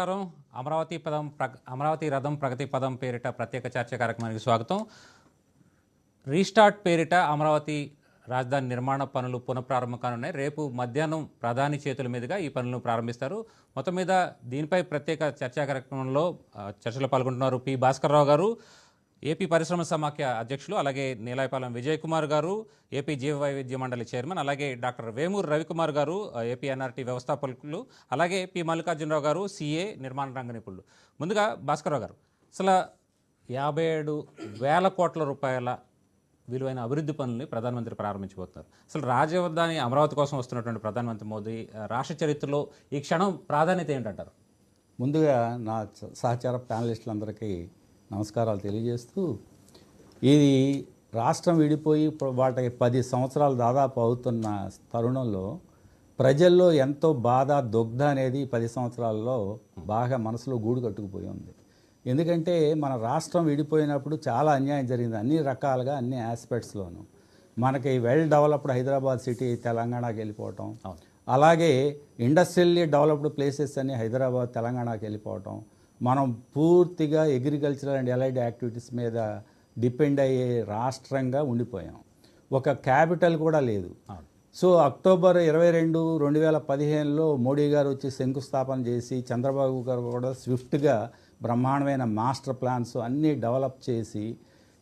నమస్కారం. అమరావతి రథం ప్రగతి పదం పేరిట ప్రత్యేక చర్చ కార్యక్రమానికి స్వాగతం. రీస్టార్ట్ పేరిట అమరావతి రాజధాని నిర్మాణ పనులు పునఃప్రారంభం కానున్నాయి. రేపు మధ్యాహ్నం ప్రధాని చేతుల మీదుగా ఈ పనులను ప్రారంభిస్తారు. మొత్తం మీద దీనిపై ప్రత్యేక చర్చా కార్యక్రమంలో చర్చలో పాల్గొంటున్నారు పి భాస్కర్రావు గారు, ఏపీ పరిశ్రమ సమాఖ్య అధ్యక్షులు, అలాగే నీలాయపాలెం విజయ్ కుమార్ గారు, ఏపీ జీవ వైవిధ్య మండలి చైర్మన్, అలాగే డాక్టర్ వేమూరు రవికుమార్ గారు, ఏపీ ఎన్ఆర్టీ వ్యవస్థాపకులు, అలాగే పి మల్లికార్జునరావు గారు, సిఏ, నిర్మాణ రంగ నిపుణులు. ముందుగా భాస్కర్రావు గారు, అసలు 57,000 కోట్ల రూపాయల విలువైన అభివృద్ధి పనుల్ని ప్రధానమంత్రి ప్రారంభించబోతున్నారు. అసలు రాజధాని అమరావతి కోసం వస్తున్నటువంటి ప్రధానమంత్రి మోదీ రాష్ట్ర చరిత్రలో ఈ క్షణం ప్రాధాన్యత ఏంటంటారు? ముందుగా నా సహచార ప్యానలిస్టులందరికీ నమస్కారాలు తెలియజేస్తూ, ఇది రాష్ట్రం విడిపోయి వాటికి 10 సంవత్సరాలు దాదాపు అవుతున్న తరుణంలో ప్రజల్లో ఎంతో బాధ, దుగ్ధ అనేది 10 సంవత్సరాల్లో బాగా మనసులో గూడు కట్టుకుపోయి ఉంది. ఎందుకంటే మన రాష్ట్రం విడిపోయినప్పుడు చాలా అన్యాయం జరిగింది, అన్ని రకాలుగా, అన్ని ఆస్పెక్ట్స్లోనూ. మనకి వెల్ డెవలప్డ్ హైదరాబాద్ సిటీ తెలంగాణకి వెళ్ళిపోవటం, అలాగే ఇండస్ట్రియల్లీ డెవలప్డ్ ప్లేసెస్ అన్ని హైదరాబాద్ తెలంగాణకి వెళ్ళిపోవటం, మనం పూర్తిగా అగ్రికల్చరల్ అండ్ ఎలైడ్ యాక్టివిటీస్ మీద డిపెండ్ అయ్యే రాష్ట్రంగా ఉండిపోయాం. ఒక క్యాపిటల్ కూడా లేదు. సో అక్టోబర్ 22, 2015లో మోడీ గారు వచ్చి శంకుస్థాపన చేసి, చంద్రబాబు గారు కూడా స్విఫ్ట్గా బ్రహ్మాండమైన మాస్టర్ ప్లాన్స్ అన్నీ డెవలప్ చేసి,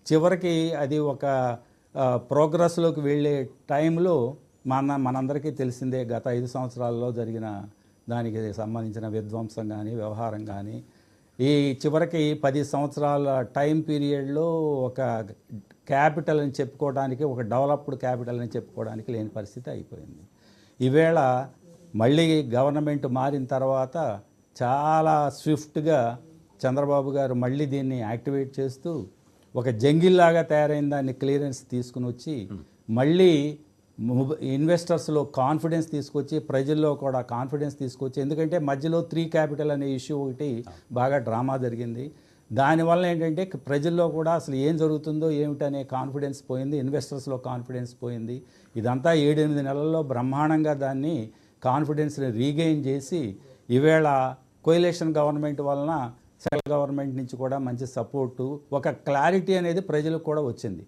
చివరికి అది ఒక ప్రోగ్రెస్లోకి వెళ్ళే టైంలో మనందరికీ తెలిసిందే గత 5 సంవత్సరాల్లో జరిగిన దానికి సంబంధించిన విధ్వంసం కానీ, వ్యవహారం కానీ, ఈ చివరికి 10 సంవత్సరాల టైం పీరియడ్లో ఒక క్యాపిటల్ అని చెప్పుకోవడానికి, ఒక డెవలప్డ్ క్యాపిటల్ అని చెప్పుకోవడానికి లేని పరిస్థితి అయిపోయింది. ఈవేళ మళ్ళీ గవర్నమెంట్ మారిన తర్వాత చాలా స్విఫ్ట్గా చంద్రబాబు గారు మళ్ళీ దీన్ని యాక్టివేట్ చేస్తూ ఒక జంగిల్లాగా తయారైన దాన్ని క్లియరెన్స్ తీసుకుని వచ్చి మళ్ళీ ఇన్వెస్టర్స్లో కాన్ఫిడెన్స్ తీసుకొచ్చి, ప్రజల్లో కూడా కాన్ఫిడెన్స్ తీసుకొచ్చి, ఎందుకంటే మధ్యలో 3 క్యాపిటల్ అనే ఇష్యూ ఒకటి బాగా డ్రామా జరిగింది. దానివల్ల ఏంటంటే ప్రజల్లో కూడా అసలు ఏం జరుగుతుందో ఏమిటనే కాన్ఫిడెన్స్ పోయింది, ఇన్వెస్టర్స్లో కాన్ఫిడెన్స్ పోయింది. ఇదంతా 7-8 నెలల్లో బ్రహ్మాండంగా దాన్ని కాన్ఫిడెన్స్ని రీగెయిన్ చేసి, ఈవేళ కోయలేషన్ గవర్నమెంట్ వలన సెంట్రల్ గవర్నమెంట్ నుంచి కూడా మంచి సపోర్టు, ఒక క్లారిటీ అనేది ప్రజలకు కూడా వచ్చింది.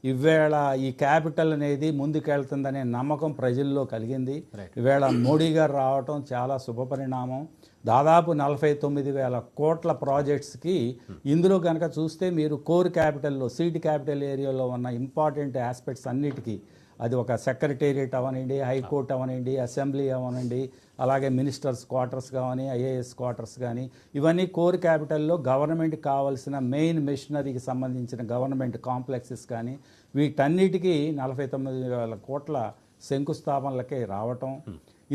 ఈవేళ ఈ క్యాపిటల్ అనేది ముందుకెళ్తుందనే నమ్మకం ప్రజల్లో కలిగింది. ఈవేళ మోడీ గారు రావటం చాలా శుభపరిణామం. దాదాపు 49,000 కోట్ల ప్రాజెక్ట్స్కి ఇందులో కనుక చూస్తే మీరు కోర్ క్యాపిటల్లో, సీట్ క్యాపిటల్ ఏరియాలో ఉన్న ఇంపార్టెంట్ ఆస్పెక్ట్స్ అన్నిటికీ, అది ఒక సెక్రటేరియట్ అవనండి, హైకోర్టు అవనండి, అసెంబ్లీ అవనండి, అలాగే మినిస్టర్స్ క్వార్టర్స్ కానీ, ఐఏఎస్ క్వార్టర్స్ కానీ, ఇవన్నీ కోర్ క్యాపిటల్లో గవర్నమెంట్కి కావాల్సిన మెయిన్ మెషినరీకి సంబంధించిన గవర్నమెంట్ కాంప్లెక్సెస్ కానీ, వీటన్నిటికీ 49,000 కోట్ల శంకుస్థాపనలకే రావటం,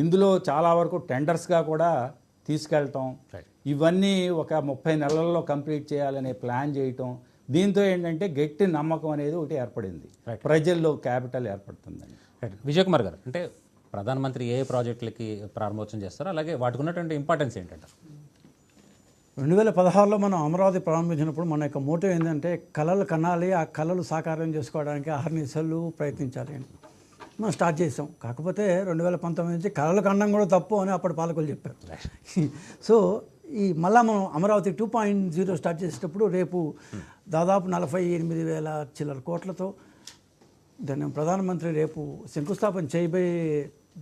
ఇందులో చాలా వరకు టెండర్స్గా కూడా తీసుకెళ్ళటం, ఇవన్నీ ఒక 30 నెలల్లో కంప్లీట్ చేయాలనే ప్లాన్ చేయటం. దీంతో ఏంటంటే గట్టి నమ్మకం అనేది ఒకటి ఏర్పడింది, ప్రజల్లో క్యాపిటల్ ఏర్పడుతుందండి. విజయ్ కుమార్ గారు, అంటే ప్రధానమంత్రి ఏ ప్రాజెక్టులకి ప్రారంభోత్సవం చేస్తారో, అలాగే వాటికి ఉన్నటువంటి ఇంపార్టెన్స్ ఏంటంటే? 2016లో మనం అమరావతి ప్రారంభించినప్పుడు మన యొక్క మోటివ్ ఏంటంటే కళలు కనాలి, ఆ కళలు సాకారం చేసుకోవడానికి అహర్నిశలు ప్రయత్నించాలి అని మనం స్టార్ట్ చేసాం. కాకపోతే 2019 నుంచి కళలు కనడం కూడా తప్పు అని అప్పటి పాలకులు చెప్పారు. సో మళ్ళా మనం అమరావతి 2.0 స్టార్ట్ చేసేటప్పుడు రేపు దాదాపు 48,000 చిల్లర కోట్లతో దాన్ని ప్రధానమంత్రి రేపు శంకుస్థాపన చేయబోయే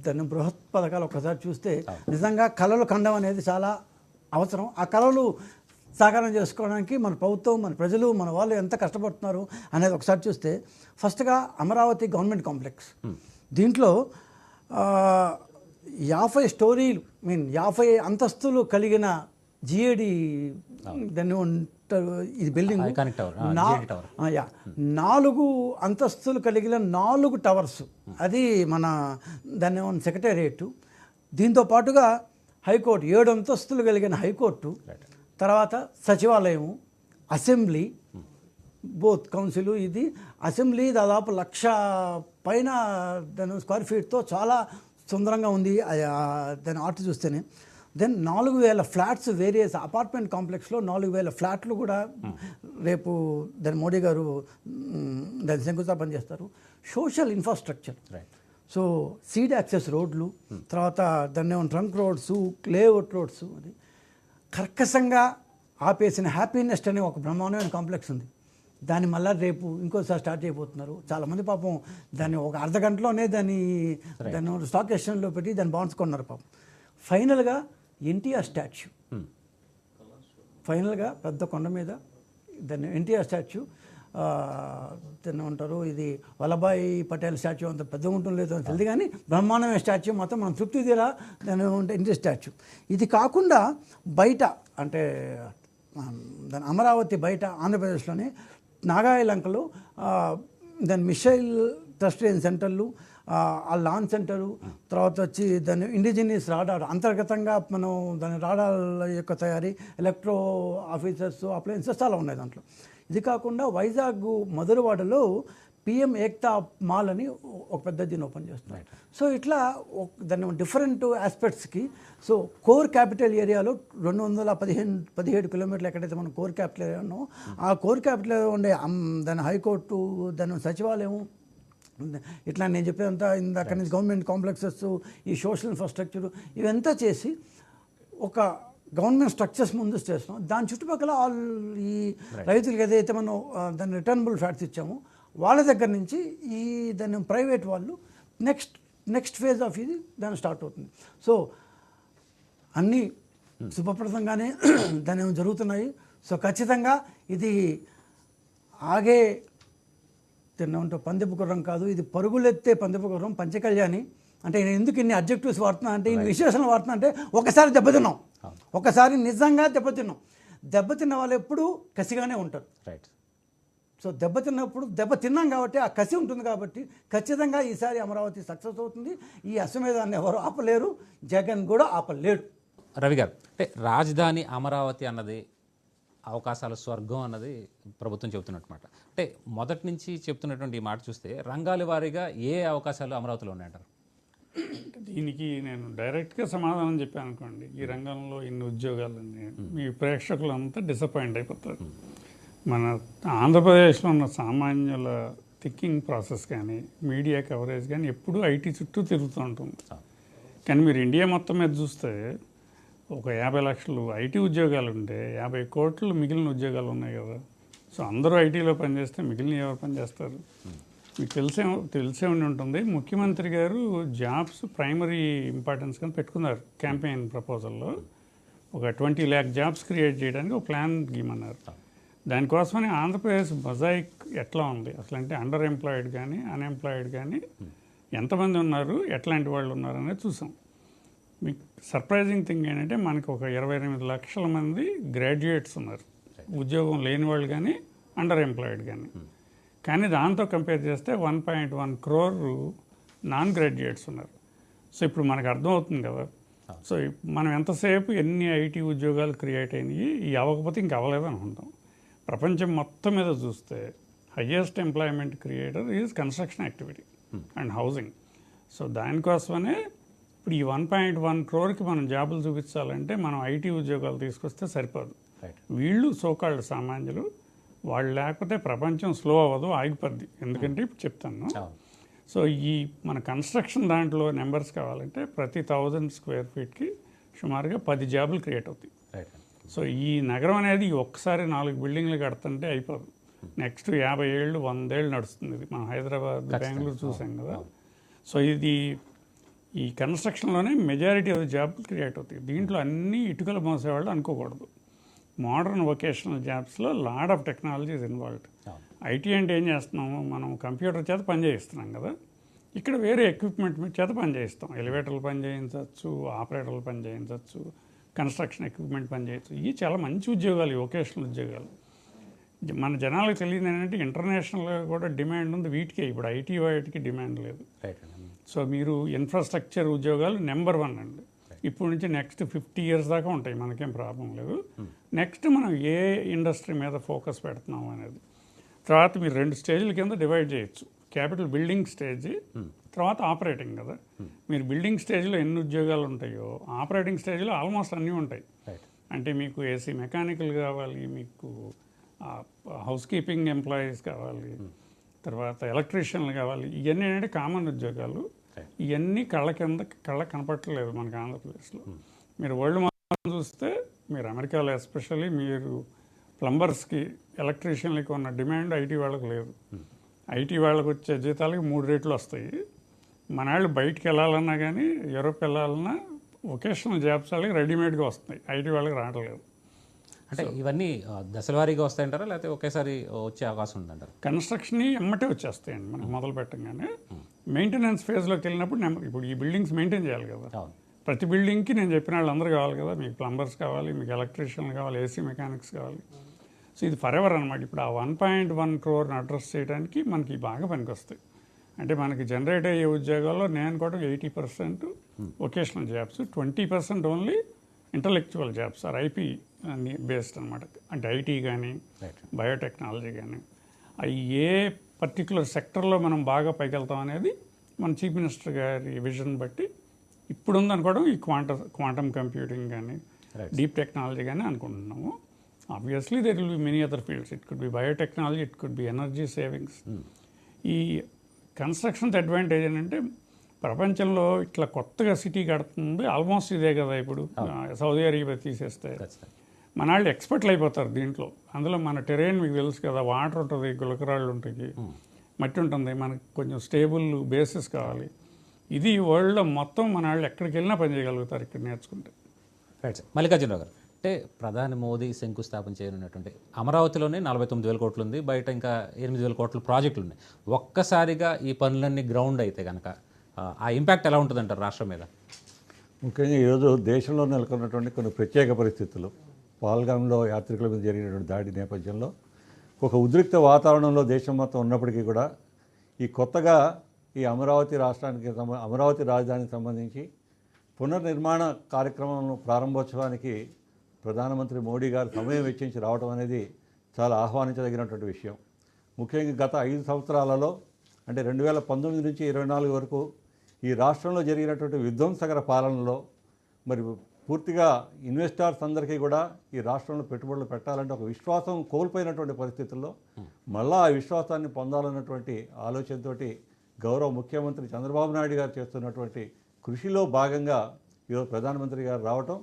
దాన్ని బృహత్ పథకాలు ఒకసారి చూస్తే నిజంగా కళలు కండం అనేది చాలా అవసరం. ఆ కళలు సాకారం చేసుకోవడానికి మన ప్రభుత్వం, మన ప్రజలు, మన వాళ్ళు ఎంత కష్టపడుతున్నారు అనేది ఒకసారి చూస్తే, ఫస్ట్గా అమరావతి గవర్నమెంట్ కాంప్లెక్స్, దీంట్లో 50 స్టోరీలు 50 అంతస్తులు కలిగిన జిఏడి దాన్ని ఇది బిల్డింగ్ 4 అంతస్తులు కలిగిన 4 టవర్స్, అది మన దాన్ని సెక్రటేరియట్. దీంతో పాటుగా హైకోర్టు 7 అంతస్తులు కలిగిన హైకోర్టు, తర్వాత సచివాలయము, అసెంబ్లీ, బోత్ కౌన్సిల్. ఇది అసెంబ్లీ దాదాపు 1,00,000 పైన దాని స్క్వేర్ ఫీట్తో చాలా సుందరంగా ఉంది దాని ఆర్ట్ చూస్తేనే. దెన్ 4,000 ఫ్లాట్స్, వేరియస్ అపార్ట్మెంట్ కాంప్లెక్స్లో 4,000 ఫ్లాట్లు కూడా రేపు దాని మోడీ గారు దాన్ని శంకుస్థాపన చేస్తారు. Social infrastructure, so seed access రోడ్లు, తర్వాత దాన్ని ట్రంక్ రోడ్స్, లేఅవుట్ రోడ్స్, అది కర్కశంగా ఆపేసిన హ్యాపీనెస్ట్ అనే ఒక బ్రహ్మాండమైన కాంప్లెక్స్ ఉంది. దాన్ని మళ్ళీ రేపు ఇంకోసారి స్టార్ట్ చేయబోతున్నారు. చాలామంది పాపం దాన్ని ఒక అర్ధ గంటలోనే దాన్ని స్టాక్ ఎక్స్చేంజ్లో పెట్టి దాన్ని బాన్సుకున్నారు పాపం. ఫైనల్గా ఎన్టీఆర్ స్టాచ్యూ, ఫైనల్గా పెద్ద కొండ మీద దాన్ని ఎన్టీఆర్ స్టాచ్యూ, దాన్ని ఏమంటారు, ఇది వల్లభాయ్ పటేల్ స్టాచ్యూ అంత పెద్ద ఉంటుంది లేదో అని తెలియదు, కానీ బ్రహ్మాండమైన స్టాచ్యూ, మొత్తం మనం తృప్తి తీరా దాని ఎన్టీఆర్ స్టాచ్యూ. ఇది కాకుండా బయట అంటే దాని అమరావతి బయట ఆంధ్రప్రదేశ్లోనే నాగాయలంకలో దాని మిసైల్ ట్రస్టేషన్ సెంటర్లు, ఆ లాంచ్ సెంటరు, తర్వాత వచ్చి దాని ఇండిజినియస్ రాడార్, అంతర్గతంగా మనం దాని రాడార్ల యొక్క తయారీ, ఎలక్ట్రో ఆఫీసర్స్, అప్లయన్సెస్ చాలా ఉన్నాయి దాంట్లో. ఇది కాకుండా వైజాగ్ మధురవాడలో పిఎం ఏక్తా మాల్ అని ఒక పెద్ద దీన్ని ఓపెన్ చేస్తున్నారు. సో ఇట్లా దాన్ని డిఫరెంట్ ఆస్పెక్ట్స్కి, సో కోర్ క్యాపిటల్ ఏరియాలో 217 కిలోమీటర్లు ఎక్కడైతే మనం కోర్ క్యాపిటల్ ఏరియా ఉన్నామో, ఆ కోర్ క్యాపిటల్ ఉండే దాని హైకోర్టు, దాని సచివాలయం, ఇట్లా నేను చెప్పేదంతా అక్కడి నుంచి గవర్నమెంట్ కాంప్లెక్సెస్, ఈ సోషల్ ఇన్ఫ్రాస్ట్రక్చర్, ఇవంతా చేసి ఒక గవర్నమెంట్ స్ట్రక్చర్స్ ముందు చేస్తున్నాం. దాని చుట్టుపక్కల ఈ రైతులకు ఏదైతే మనం దాన్ని రిటర్నబుల్ ఫ్లాట్స్ ఇచ్చామో వాళ్ళ దగ్గర నుంచి దాన్ని ప్రైవేట్ వాళ్ళు నెక్స్ట్ ఫేజ్ ఆఫ్ ఇది దాన్ని స్టార్ట్ అవుతుంది. సో అన్నీ శుభప్రదంగానే దాని జరుగుతున్నాయి. సో ఖచ్చితంగా ఇది ఆగే తిన్నవంటే పందెపు గుర్రం కాదు, ఇది పరుగులెత్తే పందెపు గుర్రం, పంచకళ్యాణి. అంటే నేను ఎందుకు ఇన్ని అబ్జెక్టివ్స్ వాడుతున్నా అంటే, ఇన్ని విశేషణలు వాడుతున్నా అంటే, ఒకసారి దెబ్బతిన్నాం, ఒకసారి నిజంగా దెబ్బతిన్నాం. దెబ్బతిన్న వాళ్ళు ఎప్పుడూ కసిగానే ఉంటారు. రైట్. సో దెబ్బతిన్నప్పుడు దెబ్బతిన్నాం కాబట్టి ఆ కసి ఉంటుంది కాబట్టి ఖచ్చితంగా ఈసారి అమరావతి సక్సెస్ అవుతుంది. ఈ అశ్వమేధాన్ని ఎవరు ఆపలేరు, జగన్ కూడా ఆపలేడు. రవి గారు, అంటే రాజధాని అమరావతి అన్నది అవకాశాల స్వర్గం అన్నది ప్రభుత్వం చెబుతున్నమాట. అంటే మొదటి నుంచి చెప్తున్నటువంటి ఈ మాట చూస్తే రంగాల వారీగా ఏ అవకాశాలు అమరావతిలో ఉన్నాయంటారు? దీనికి నేను డైరెక్ట్గా సమాధానం చెప్పాను అనుకోండి, ఈ రంగంలో ఇన్ని ఉద్యోగాలన్నీ, మీ ప్రేక్షకులంతా డిసప్పాయింట్ అయిపోతారు. మన ఆంధ్రప్రదేశ్లో ఉన్న సామాన్యుల థింకింగ్ ప్రాసెస్ కానీ, మీడియా కవరేజ్ కానీ ఎప్పుడూ ఐటీ చుట్టూ తిరుగుతూ ఉంటుంది. కానీ మీరు ఇండియా మొత్తం మీద చూస్తే ఒక 50 లక్షలు ఐటీ ఉద్యోగాలు ఉంటే 50 కోట్లు మిగిలిన ఉద్యోగాలు ఉన్నాయి కదా. సో అందరూ ఐటీలో పనిచేస్తే మిగిలిన ఎవరు పనిచేస్తారు? మీకు తెలిసే ఉండి ఉంటుంది, ముఖ్యమంత్రి గారు జాబ్స్ ప్రైమరీ ఇంపార్టెన్స్ కింద పెట్టుకున్నారు క్యాంపెయిన్ ప్రపోజల్లో. ఒక 20 lakh జాబ్స్ క్రియేట్ చేయడానికి ఒక ప్లాన్ గీమన్నారు. దానికోసమని ఆంధ్రప్రదేశ్ మొజాయిక్ ఎట్లా ఉంది అసలు, అంటే అండర్ ఎంప్లాయిడ్ కానీ అన్ఎంప్లాయిడ్ కానీ ఎంతమంది ఉన్నారు, ఎట్లాంటి వాళ్ళు ఉన్నారు అనేది చూసాం. మీకు సర్ప్రైజింగ్ థింగ్ ఏంటంటే మనకు ఒక 28 లక్షల మంది గ్రాడ్యుయేట్స్ ఉన్నారు, ఉద్యోగం లేని వాళ్ళు కానీ అండర్ ఎంప్లాయిడ్ కానీ. కానీ దాంతో కంపేర్ చేస్తే 1.1 crore నాన్ గ్రాడ్యుయేట్స్ ఉన్నారు. సో ఇప్పుడు మనకు అర్థమవుతుంది కదా. సో మనం ఎంతసేపు ఎన్ని ఐటీ ఉద్యోగాలు క్రియేట్ అయినాయి, ఇవి అవ్వకపోతే ఇంక అవ్వలేదు అనుకుంటాం. ప్రపంచం మొత్తం మీద చూస్తే highest employment creator is construction activity and housing. So దానికోసమనే ఇప్పుడు ఈ 1.1 crore మనం జాబులు చూపించాలంటే మనం ఐటీ ఉద్యోగాలు తీసుకొస్తే సరిపోదు. వీళ్ళు సోకాళ్ళు సామాన్యులు, వాళ్ళు లేకపోతే ప్రపంచం స్లో అవ్వదు, ఆగిపోద్ది. ఎందుకంటే ఇప్పుడు చెప్తాను. సో ఈ మన కన్స్ట్రక్షన్ దాంట్లో నెంబర్స్ కావాలంటే ప్రతి 1000 square feetకి సుమారుగా 10 జాబులు క్రియేట్ అవుతాయి. సో ఈ నగరం అనేది ఒక్కసారి 4 బిల్డింగ్లు కడుతుంటే అయిపోదు. నెక్స్ట్ 50 ఏళ్ళు 100 ఏళ్ళు నడుస్తుంది. ఇది మనం హైదరాబాద్, బెంగళూరు చూసాం కదా. సో ఇది ఈ కన్స్ట్రక్షన్లోనే మెజారిటీ ఆఫ్ జాబ్లు క్రియేట్ అవుతాయి. దీంట్లో అన్ని ఇటుకలు మోసేవాళ్ళు అనుకోకూడదు. మోడర్న్ వొకేషనల్ జాబ్స్లో lot of technologies involved. IT అంటే ఏం చేస్తున్నాము, మనం కంప్యూటర్ చేత పని చేయిస్తున్నాం కదా. ఇక్కడ వేరే ఎక్విప్మెంట్ చేత పని చేయిస్తాం. ఎలివేటర్లు పని చేయించవచ్చు, ఆపరేటర్లు పని చేయించవచ్చు, కన్స్ట్రక్షన్ ఎక్విప్మెంట్ పని చేయొచ్చు. ఇవి చాలా మంచి ఉద్యోగాలు, ఈ వొకేషనల్ ఉద్యోగాలు. మన జనాలకు తెలియదు ఏంటంటే ఇంటర్నేషనల్గా కూడా డిమాండ్ ఉంది వీటికే. ఇప్పుడు ఐటీ వాటికి డిమాండ్ లేదు. సో మీరు ఇన్ఫ్రాస్ట్రక్చర్ ఉద్యోగాలు నెంబర్ 1 అండి. ఇప్పుడు నుంచి నెక్స్ట్ 50 years దాకా ఉంటాయి, మనకేం ప్రాబ్లం లేదు. నెక్స్ట్ మనం ఏ ఇండస్ట్రీ మీద ఫోకస్ పెడుతున్నాం అనేది. తర్వాత మీరు 2 స్టేజ్ల కింద డివైడ్ చేయొచ్చు. క్యాపిటల్ బిల్డింగ్ స్టేజ్, తర్వాత ఆపరేటింగ్ కదా. మీరు బిల్డింగ్ స్టేజ్లో ఎన్ని ఉద్యోగాలు ఉంటాయో ఆపరేటింగ్ స్టేజ్లో ఆల్మోస్ట్ అన్నీ ఉంటాయి. అంటే మీకు ఏసీ మెకానికల్ కావాలి, మీకు హౌస్ కీపింగ్ ఎంప్లాయీస్ కావాలి, తర్వాత ఎలక్ట్రీషియన్లు కావాలి. ఇవన్నీ ఏంటంటే కామన్ ఉద్యోగాలు. ఇవన్నీ కళ్ళ కనపట్టలేదు మనకి ఆంధ్రప్రదేశ్లో. మీరు వరల్డ్ మొత్తం చూస్తే, మీరు అమెరికాలో ఎస్పెషల్లీ మీరు ప్లంబర్స్కి, ఎలక్ట్రీషియన్లకి ఉన్న డిమాండ్ ఐటీ వాళ్ళకి లేదు. ఐటీ వాళ్ళకి వచ్చే జీతాలకి 3 రేట్లు వస్తాయి. మన వాళ్ళు బయటికి వెళ్ళాలన్నా కానీ, యూరోప్ వెళ్ళాలన్నా వొకేషనల్ జాబ్స్ వాళ్ళకి రెడీమేడ్గా వస్తున్నాయి, ఐటీ వాళ్ళకి రావట్లేదు. అంటే ఇవన్నీ దశలవారీగా వస్తాయంటారా, లేకపోతే ఒకేసారి వచ్చే అవకాశం ఉందంటారా? కన్స్ట్రక్షన్ ఎమ్మటే వచ్చేస్తాయండి మనకు మొదలు పెట్టంగానే. మెయింటెనెన్స్ ఫేజ్లోకి వెళ్ళినప్పుడు ఇప్పుడు ఈ బిల్డింగ్స్ మెయింటైన్ చేయాలి కదా. అవును. ప్రతి బిల్డింగ్కి నేను చెప్పిన వాళ్ళందరూ కావాలి కదా. మీకు ప్లంబర్స్ కావాలి, మీకు ఎలక్ట్రీషియన్లు కావాలి, ఏసీ మెకానిక్స్ కావాలి. సో ఇది ఫర్ ఎవర్ అనమాట. ఇప్పుడు ఆ 1.1 crore అడ్రస్ చేయడానికి మనకి బాగా పనికొస్తాయి. అంటే మనకి జనరేట్ అయ్యే ఉద్యోగాల్లో నేను కూడా 80% vocational jobs, 20% only intellectual jobs or IP based అనమాట. అంటే ఐటీ కానీ, బయోటెక్నాలజీ కానీ, అవి ఏ పర్టికులర్ సెక్టర్లో మనం బాగా పైకి వెళ్తాం అనేది మన చీఫ్ మినిస్టర్ గారి విజన్ బట్టి ఇప్పుడు ఉందనుకోవడం ఈ క్వాంటమ్ కంప్యూటింగ్ కానీ, డీప్ టెక్నాలజీ కానీ అనుకుంటున్నాము. Obviously there will be many other fields. It could be biotechnology, it could be energy savings. ఈ కన్స్ట్రక్షన్స్ అడ్వాంటేజ్ ఏంటంటే, ప్రపంచంలో ఇట్లా కొత్తగా సిటీ కడుతుంది ఆల్మోస్ట్ ఇదే కదా. ఇప్పుడు సౌదీ అరేబియా తీసేస్తే మన వాళ్ళు ఎక్స్పర్ట్లు అయిపోతారు దీంట్లో. అందులో మన టెరైన్ మీకు తెలుసు కదా, వాటర్ ఉంటుంది, గులకరాళ్ళు ఉంటాయి, మట్టి ఉంటుంది, మనకి కొంచెం స్టేబుల్ బేసిస్ కావాలి. ఇది వరల్డ్లో మొత్తం మన వాళ్ళు ఎక్కడికి వెళ్ళినా పని చేయగలుగుతారు ఇక్కడ నేర్చుకుంటే. Right sir. మల్లికార్జునరావు గారు, అంటే ప్రధాని మోదీ శంకుస్థాపన చేయనున్నటువంటి అమరావతిలోనే 49,000 కోట్లు ఉంది, బయట ఇంకా 8,000 కోట్ల ప్రాజెక్టులు ఉన్నాయి. ఒక్కసారిగా ఈ పనులన్నీ గ్రౌండ్ అయితే కనుక ఆ ఇంపాక్ట్ ఎలా ఉంటుందంటారు రాష్ట్రం మీద? ముఖ్యంగా ఈరోజు దేశంలో నెలకొన్నటువంటి కొన్ని ప్రత్యేక పరిస్థితులు, పాల్గాంలో యాత్రికుల మీద జరిగినటువంటి దాడి నేపథ్యంలో ఒక ఉద్రిక్త వాతావరణంలో దేశం మొత్తం ఉన్నప్పటికీ కూడా ఈ కొత్తగా ఈ అమరావతి అమరావతి రాజధానికి సంబంధించి పునర్నిర్మాణ కార్యక్రమం ప్రారంభోత్సవానికి ప్రధానమంత్రి మోడీ గారు సమయం వెచ్చించి రావడం అనేది చాలా ఆహ్వానించదగినటువంటి విషయం. ముఖ్యంగా గత 5 సంవత్సరాలలో, అంటే 2019 నుంచి 24 వరకు ఈ రాష్ట్రంలో జరిగినటువంటి విధ్వంసకర పాలనలో మరి పూర్తిగా ఇన్వెస్టర్స్ అందరికీ కూడా ఈ రాష్ట్రంలో పెట్టుబడులు పెట్టాలంటే ఒక విశ్వాసం కోల్పోయినటువంటి పరిస్థితుల్లో మళ్ళా ఆ విశ్వాసాన్ని పొందాలన్నటువంటి ఆలోచనతోటి గౌరవ ముఖ్యమంత్రి చంద్రబాబు నాయుడు గారు చేస్తున్నటువంటి కృషిలో భాగంగా ఈరోజు ప్రధానమంత్రి గారు రావటం,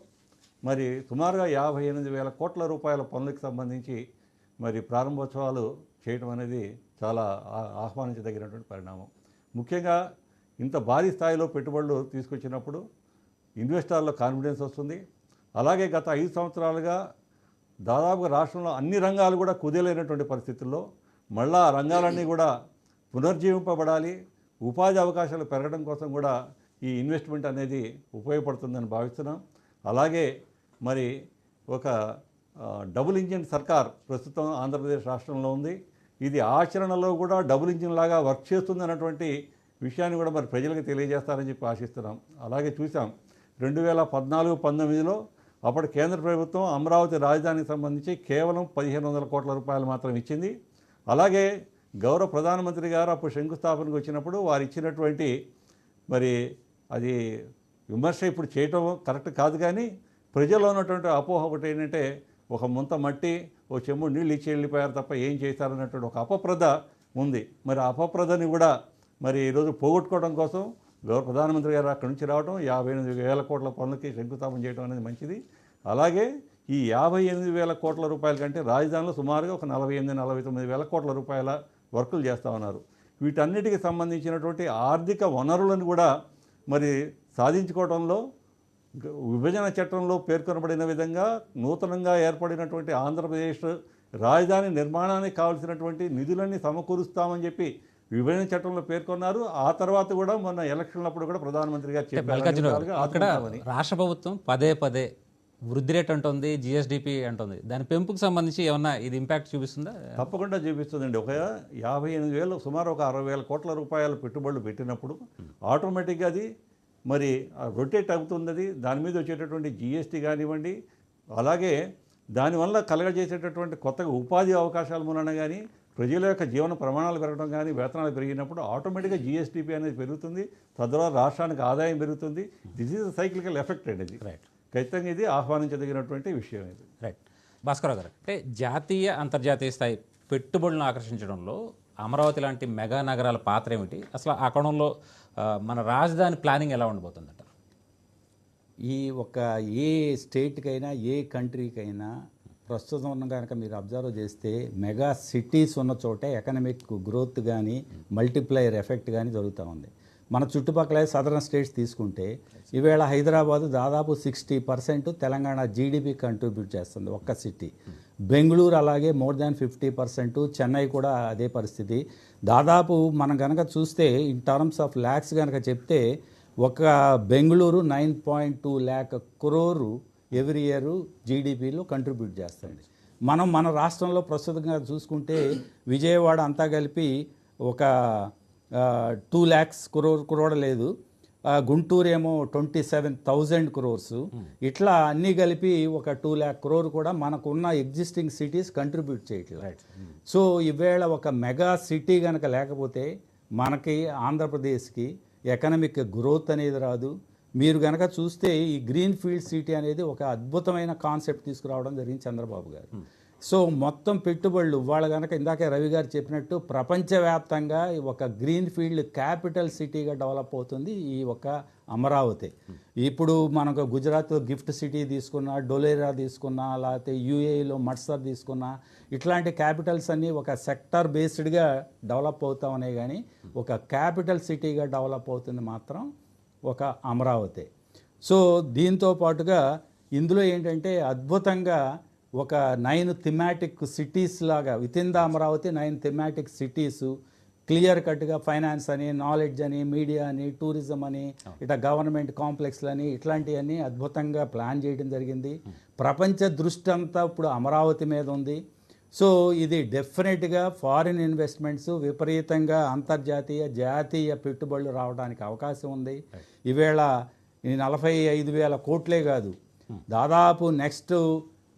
మరి సుమారుగా 58,000 కోట్ల రూపాయల పనులకు సంబంధించి మరి ప్రారంభోత్సవాలు చేయడం అనేది చాలా ఆహ్వానించదగినటువంటి పరిణామం. ముఖ్యంగా ఇంత భారీ స్థాయిలో పెట్టుబడులు తీసుకొచ్చినప్పుడు ఇన్వెస్టర్ల కాన్ఫిడెన్స్ వస్తుంది. అలాగే గత 5 సంవత్సరాలుగా దాదాపుగా రాష్ట్రంలో అన్ని రంగాలు కూడా కుదేలైనటువంటి పరిస్థితుల్లో మళ్ళా ఆ రంగాలన్నీ కూడా పునర్జీవింపబడాలి, ఉపాధి అవకాశాలు పెరగడం కోసం కూడా ఈ ఇన్వెస్ట్మెంట్ అనేది ఉపయోగపడుతుందని భావిస్తున్నాం. అలాగే మరి ఒక డబుల్ ఇంజిన్ సర్కార్ ప్రస్తుతం ఆంధ్రప్రదేశ్ రాష్ట్రంలో ఉంది. ఇది ఆచరణలో కూడా డబుల్ ఇంజిన్ లాగా వర్క్ చేస్తుంది అన్నటువంటి విషయాన్ని కూడా మరి ప్రజలకు తెలియజేస్తారని చెప్పి ఆశిస్తున్నాం. అలాగే చూసాం 2014-19లో అప్పటి కేంద్ర ప్రభుత్వం అమరావతి రాజధానికి సంబంధించి కేవలం 1,500 కోట్ల రూపాయలు మాత్రం ఇచ్చింది. అలాగే గౌరవ ప్రధానమంత్రి గారు అప్పుడు శంకుస్థాపనకు వచ్చినప్పుడు వారు ఇచ్చినటువంటి మరి అది విమర్శ ఇప్పుడు చేయటం కరెక్ట్ కాదు, కానీ ప్రజల్లో ఉన్నటువంటి అపోహ ఒకటి ఏంటంటే ఒక ముంత మట్టి ఓ చెంబు నీళ్ళు ఇచ్చి వెళ్ళిపోయారు తప్ప ఏం చేశారన్నటువంటి ఒక అపప్రద ఉంది. మరి ఆ అపప్రదని కూడా మరి ఈరోజు పోగొట్టుకోవడం కోసం గౌరవ ప్రధానమంత్రి గారు అక్కడి నుంచి రావడం, 58,000 కోట్ల పనులకి శంకుస్థాపన చేయడం అనేది మంచిది. అలాగే ఈ 58,000 కోట్ల రూపాయల కంటే రాజధానిలో సుమారుగా ఒక 48,000-49,000 కోట్ల రూపాయల వర్కులు చేస్తూ ఉన్నారు. వీటన్నిటికి సంబంధించినటువంటి ఆర్థిక వనరులను కూడా మరి సాధించుకోవడంలో విభజన చట్టంలో పేర్కొనబడిన విధంగా నూతనంగా ఏర్పడినటువంటి ఆంధ్రప్రదేశ్ రాజధాని నిర్మాణానికి కావాల్సినటువంటి నిధులన్నీ సమకూరుస్తామని చెప్పి విభజన చట్టంలో పేర్కొన్నారు. ఆ తర్వాత కూడా మొన్న ఎలక్షన్లప్పుడు కూడా ప్రధానమంత్రి గారు చెప్పారు అక్కడ రాష్ట్ర ప్రభుత్వం పదే వృద్ధి రేట్ అంటుంది, జిఎస్డిపి అంటుంది. దాని పెంపుకు సంబంధించి ఏమన్నా ఇది ఇంపాక్ట్ చూపిస్తుందా? తప్పకుండా చూపిస్తుందండి. ఒక 58,000 సుమారు ఒక 60,000 కోట్ల రూపాయల పెట్టుబడులు పెట్టినప్పుడు ఆటోమేటిక్గా అది మరి రొటేట్ అవుతున్నది. దాని మీద వచ్చేటటువంటి జిఎస్టీ కానివ్వండి, అలాగే దానివల్ల కలగజేసేటటువంటి కొత్తగా ఉపాధి అవకాశాల మూలన కానీ ప్రజల యొక్క జీవన ప్రమాణాలు పెరగడం కానీ వేతనాలు పెరిగినప్పుడు ఆటోమేటిక్గా జిఎస్టీపీ అనేది పెరుగుతుంది, తద్వారా రాష్ట్రానికి ఆదాయం పెరుగుతుంది. దిస్ ఈజ్ సైక్లికల్ ఎఫెక్ట్ అండి. ఇది రైట్, ఖచ్చితంగా ఇది ఆహ్వానించదగినటువంటి విషయం ఇది. రైట్. భాస్కర్ గారు, అంటే జాతీయ అంతర్జాతీయ స్థాయి పెట్టుబడులను ఆకర్షించడంలో అమరావతి లాంటి మెగా నగరాల పాత్ర ఏమిటి, అసలు ఆ కోణంలో మన రాజధాని ప్లానింగ్ ఎలా ఉండబోతుందంట? ఈ ఒక ఏ స్టేట్కైనా ఏ కంట్రీకైనా ప్రస్తుతం కనుక మీరు అబ్జర్వ్ చేస్తే మెగా సిటీస్ ఉన్న చోటే ఎకనామిక్ గ్రోత్ కానీ మల్టిప్లైయర్ ఎఫెక్ట్ కానీ జరుగుతూ ఉంది. మన చుట్టుపక్కల సదరన్ స్టేట్స్ తీసుకుంటే ఈవేళ హైదరాబాదు దాదాపు 60% తెలంగాణ జీడిపి కంట్రిబ్యూట్ చేస్తుంది ఒక్క సిటీ. బెంగళూరు అలాగే మోర్ దాన్ 50%, చెన్నై కూడా అదే పరిస్థితి. దాదాపు మనం కనుక చూస్తే ఇన్ టర్మ్స్ ఆఫ్ ల్యాక్స్ కనుక చెప్తే ఒక Bengaluru 9.2 lakh crore every year జీడిపిలో కంట్రిబ్యూట్ చేస్తుంది. మన రాష్ట్రంలో ప్రస్తుతంగా చూసుకుంటే విజయవాడ అంతా కలిపి ఒక 2 lakhs crore కూడా లేదు, గుంటూరు ఏమో 27,000 crores, ఇట్లా అన్నీ కలిపి ఒక 2 lakh crore కూడా మనకున్న ఎగ్జిస్టింగ్ సిటీస్ కంట్రిబ్యూట్ చేయట్లేదు. సో ఈవేళ ఒక మెగా సిటీ కనుక లేకపోతే మనకి ఆంధ్రప్రదేశ్కి ఎకనామిక్ గ్రోత్ అనేది రాదు. మీరు కనుక చూస్తే ఈ గ్రీన్ ఫీల్డ్ సిటీ అనేది ఒక అద్భుతమైన కాన్సెప్ట్ తీసుకురావడం జరిగింది చంద్రబాబు గారు. సో మొత్తం పెట్టుబడులు వాళ్ళ కనుక ఇందాకే రవి గారు చెప్పినట్టు ప్రపంచవ్యాప్తంగా ఒక గ్రీన్ ఫీల్డ్ క్యాపిటల్ సిటీగా డెవలప్ అవుతుంది ఈ ఒక అమరావతి. ఇప్పుడు మనకు గుజరాత్లో గిఫ్ట్ సిటీ తీసుకున్నా, డొలేరా తీసుకున్నా, లేకపోతే యూఏఈలో మట్సర్ తీసుకున్నా, ఇట్లాంటి క్యాపిటల్స్ అన్నీ ఒక సెక్టర్ బేస్డ్గా డెవలప్ అవుతామనే కానీ ఒక క్యాపిటల్ సిటీగా డెవలప్ అవుతుంది మాత్రం ఒక అమరావతి. సో దీంతో పాటుగా ఇందులో ఏంటంటే అద్భుతంగా ఒక 9 థిమాటిక్ సిటీస్ లాగా with in the Amaravati 9 thematic cities clear కట్గా ఫైనాన్స్ అని, నాలెడ్జ్ అని, మీడియా అని, టూరిజం అని, ఇట్లా గవర్నమెంట్ కాంప్లెక్స్లని ఇట్లాంటివన్నీ అద్భుతంగా ప్లాన్ చేయడం జరిగింది. ప్రపంచ దృష్టి అంతా ఇప్పుడు అమరావతి మీద ఉంది. సో ఇది డెఫినెట్గా ఫారిన్ ఇన్వెస్ట్మెంట్స్ విపరీతంగా అంతర్జాతీయ జాతీయ పెట్టుబడులు రావడానికి అవకాశం ఉంది. ఈవేళ ఈ 45,000 కోట్లే కాదు, దాదాపు నెక్స్ట్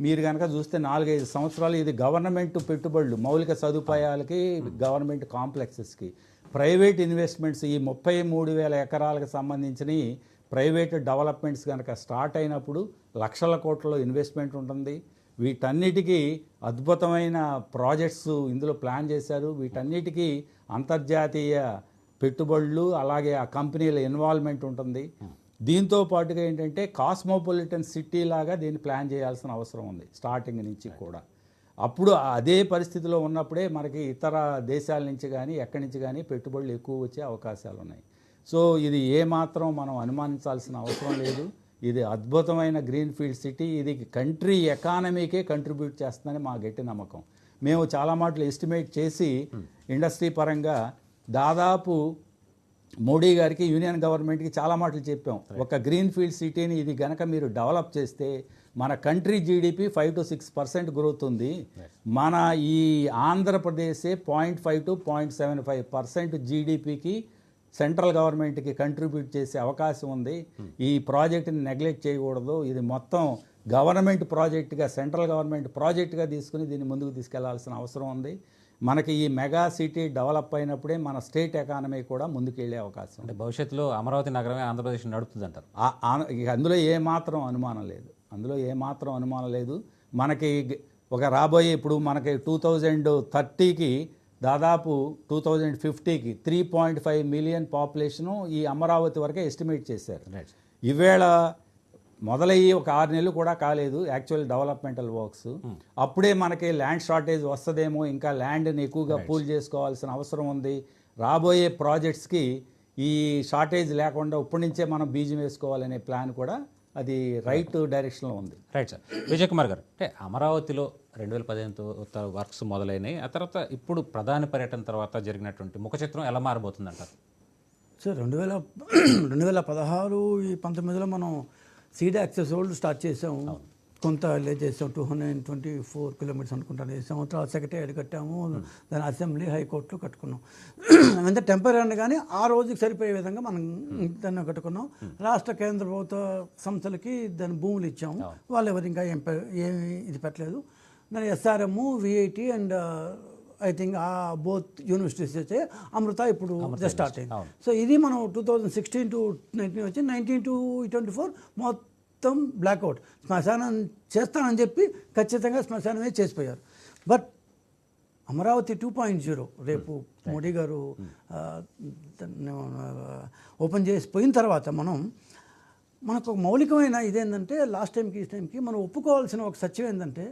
మీరు కనుక చూస్తే 4-5 సంవత్సరాలు ఇది గవర్నమెంట్ పెట్టుబడులు మౌలిక సదుపాయాలకి, గవర్నమెంట్ కాంప్లెక్సెస్కి, ప్రైవేట్ ఇన్వెస్ట్మెంట్స్ ఈ 33,000 ఎకరాలకు సంబంధించిన ప్రైవేట్ డెవలప్మెంట్స్ కనుక స్టార్ట్ అయినప్పుడు లక్షల కోట్ల ఇన్వెస్ట్మెంట్ ఉంటుంది. వీటన్నిటికీ అద్భుతమైన ప్రాజెక్ట్స్ ఇందులో ప్లాన్ చేశారు. వీటన్నిటికీ అంతర్జాతీయ పెట్టుబడులు అలాగే ఆ కంపెనీల ఇన్వాల్వ్మెంట్ ఉంటుంది. దీంతో పాటుగా ఏంటంటే కాస్మోపాలిటన్ సిటీ లాగా దీన్ని ప్లాన్ చేయాల్సిన అవసరం ఉంది స్టార్టింగ్ నుంచి కూడా. అప్పుడు అదే పరిస్థితిలో ఉన్నప్పుడే మనకి ఇతర దేశాల నుంచి కానీ ఎక్కడి నుంచి కానీ పెట్టుబడులు ఎక్కువ వచ్చే అవకాశాలు ఉన్నాయి. సో ఇది ఏమాత్రం మనం అనుమానించాల్సిన అవసరం లేదు. ఇది అద్భుతమైన గ్రీన్ ఫీల్డ్ సిటీ. ఇది కంట్రీ ఎకానమీకే కంట్రిబ్యూట్ చేస్తుందని మా గట్టి నమ్మకం. మేము చాలా మాటలు ఎస్టిమేట్ చేసి ఇండస్ట్రీ పరంగా దాదాపు మోడీ గారికి, యూనియన్ గవర్నమెంట్కి చాలా మాటలు చెప్పాం. ఒక గ్రీన్ ఫీల్డ్ సిటీని ఇది గనక మీరు డెవలప్ చేస్తే మన కంట్రీ జీడిపి 5 to 6% గ్రోత్ ఉంది. మన ఈ ఆంధ్రప్రదేశే 0.5 to 0.75% జీడిపికి సెంట్రల్ గవర్నమెంట్కి కంట్రిబ్యూట్ చేసే అవకాశం ఉంది. ఈ ప్రాజెక్ట్ని నెగ్లెక్ట్ చేయకూడదు. ఇది మొత్తం గవర్నమెంట్ ప్రాజెక్టుగా, సెంట్రల్ గవర్నమెంట్ ప్రాజెక్టుగా తీసుకుని దీన్ని ముందుకు తీసుకెళ్లాల్సిన అవసరం ఉంది. మనకి ఈ మెగా సిటీ డెవలప్ అయినప్పుడే మన స్టేట్ ఎకానమీ కూడా ముందుకెళ్లే అవకాశం. అంటే భవిష్యత్తులో అమరావతి నగరమే ఆంధ్రప్రదేశ్ నడుపుతుంది అంటారు. అందులో ఏమాత్రం అనుమానం లేదు. మనకి ఒక రాబోయే ఇప్పుడు మనకి 2030కి దాదాపు 2050కి 3.5 మిలియన్ పాపులేషను ఈ అమరావతి వరకే ఎస్టిమేట్ చేశారు. ఈవేళ మొదలయ్యి ఒక 6 నెలలు కూడా కాలేదు యాక్చువల్ డెవలప్మెంటల్ వర్క్స్. అప్పుడే మనకి ల్యాండ్ షార్టేజ్ వస్తుందేమో, ఇంకా ల్యాండ్ని ఎక్కువగా పూల్ చేసుకోవాల్సిన అవసరం ఉంది. రాబోయే ప్రాజెక్ట్స్కి ఈ షార్టేజ్ లేకుండా ఇప్పటి నుంచే మనం బీజం వేసుకోవాలనే ప్లాన్ కూడా అది రైట్ డైరెక్షన్లో ఉంది. Right sir. విజయ్ కుమార్ గారు, అంటే అమరావతిలో 2015 వర్క్స్ మొదలైనవి, ఆ తర్వాత ఇప్పుడు ప్రధాని పర్యటన తర్వాత జరిగినటువంటి ముఖ చిత్రం ఎలా మారబోతుందంటారు? సార్ 2016 ఈ 19లో మనం సీడ్ యాక్సెస్ రోడ్ స్టార్ట్ చేసాం. కొంత లే చేసాం, 224 కిలోమీటర్స్ అనుకుంటాను చేసాం. తర్వాత సెక్రటరీ కట్టాము, దాని అసెంబ్లీ, హైకోర్టులో కట్టుకున్నాం. అంతే టెంపరీ అని కానీ ఆ రోజుకి సరిపోయే విధంగా మనం దాన్ని కట్టుకున్నాం. రాష్ట్ర కేంద్ర ప్రభుత్వ సంస్థలకి దాని భూములు ఇచ్చాము. వాళ్ళు ఎవరు ఇంకా ఏమి ఇది పెట్టలేదు. దాని SRM, VIT and I think both universities వచ్చే అమృత ఇప్పుడు జస్ట్ స్టార్ట్ అయింది. సో ఇది మనం 2016 to 19 వచ్చి 19 to 24 మొత్తం బ్లాక్అవుట్. శ్మశానం చేస్తానని చెప్పి ఖచ్చితంగా శ్మశానమే చేసిపోయారు. బట్ అమరావతి 2.0 రేపు మోడీ గారు ఓపెన్ చేసి పోయిన తర్వాత మనకు ఒక మౌలికమైన ఇదేంటంటే లాస్ట్ టైంకి ఈ టైంకి మనం ఒప్పుకోవాల్సిన ఒక సత్యం ఏంటంటే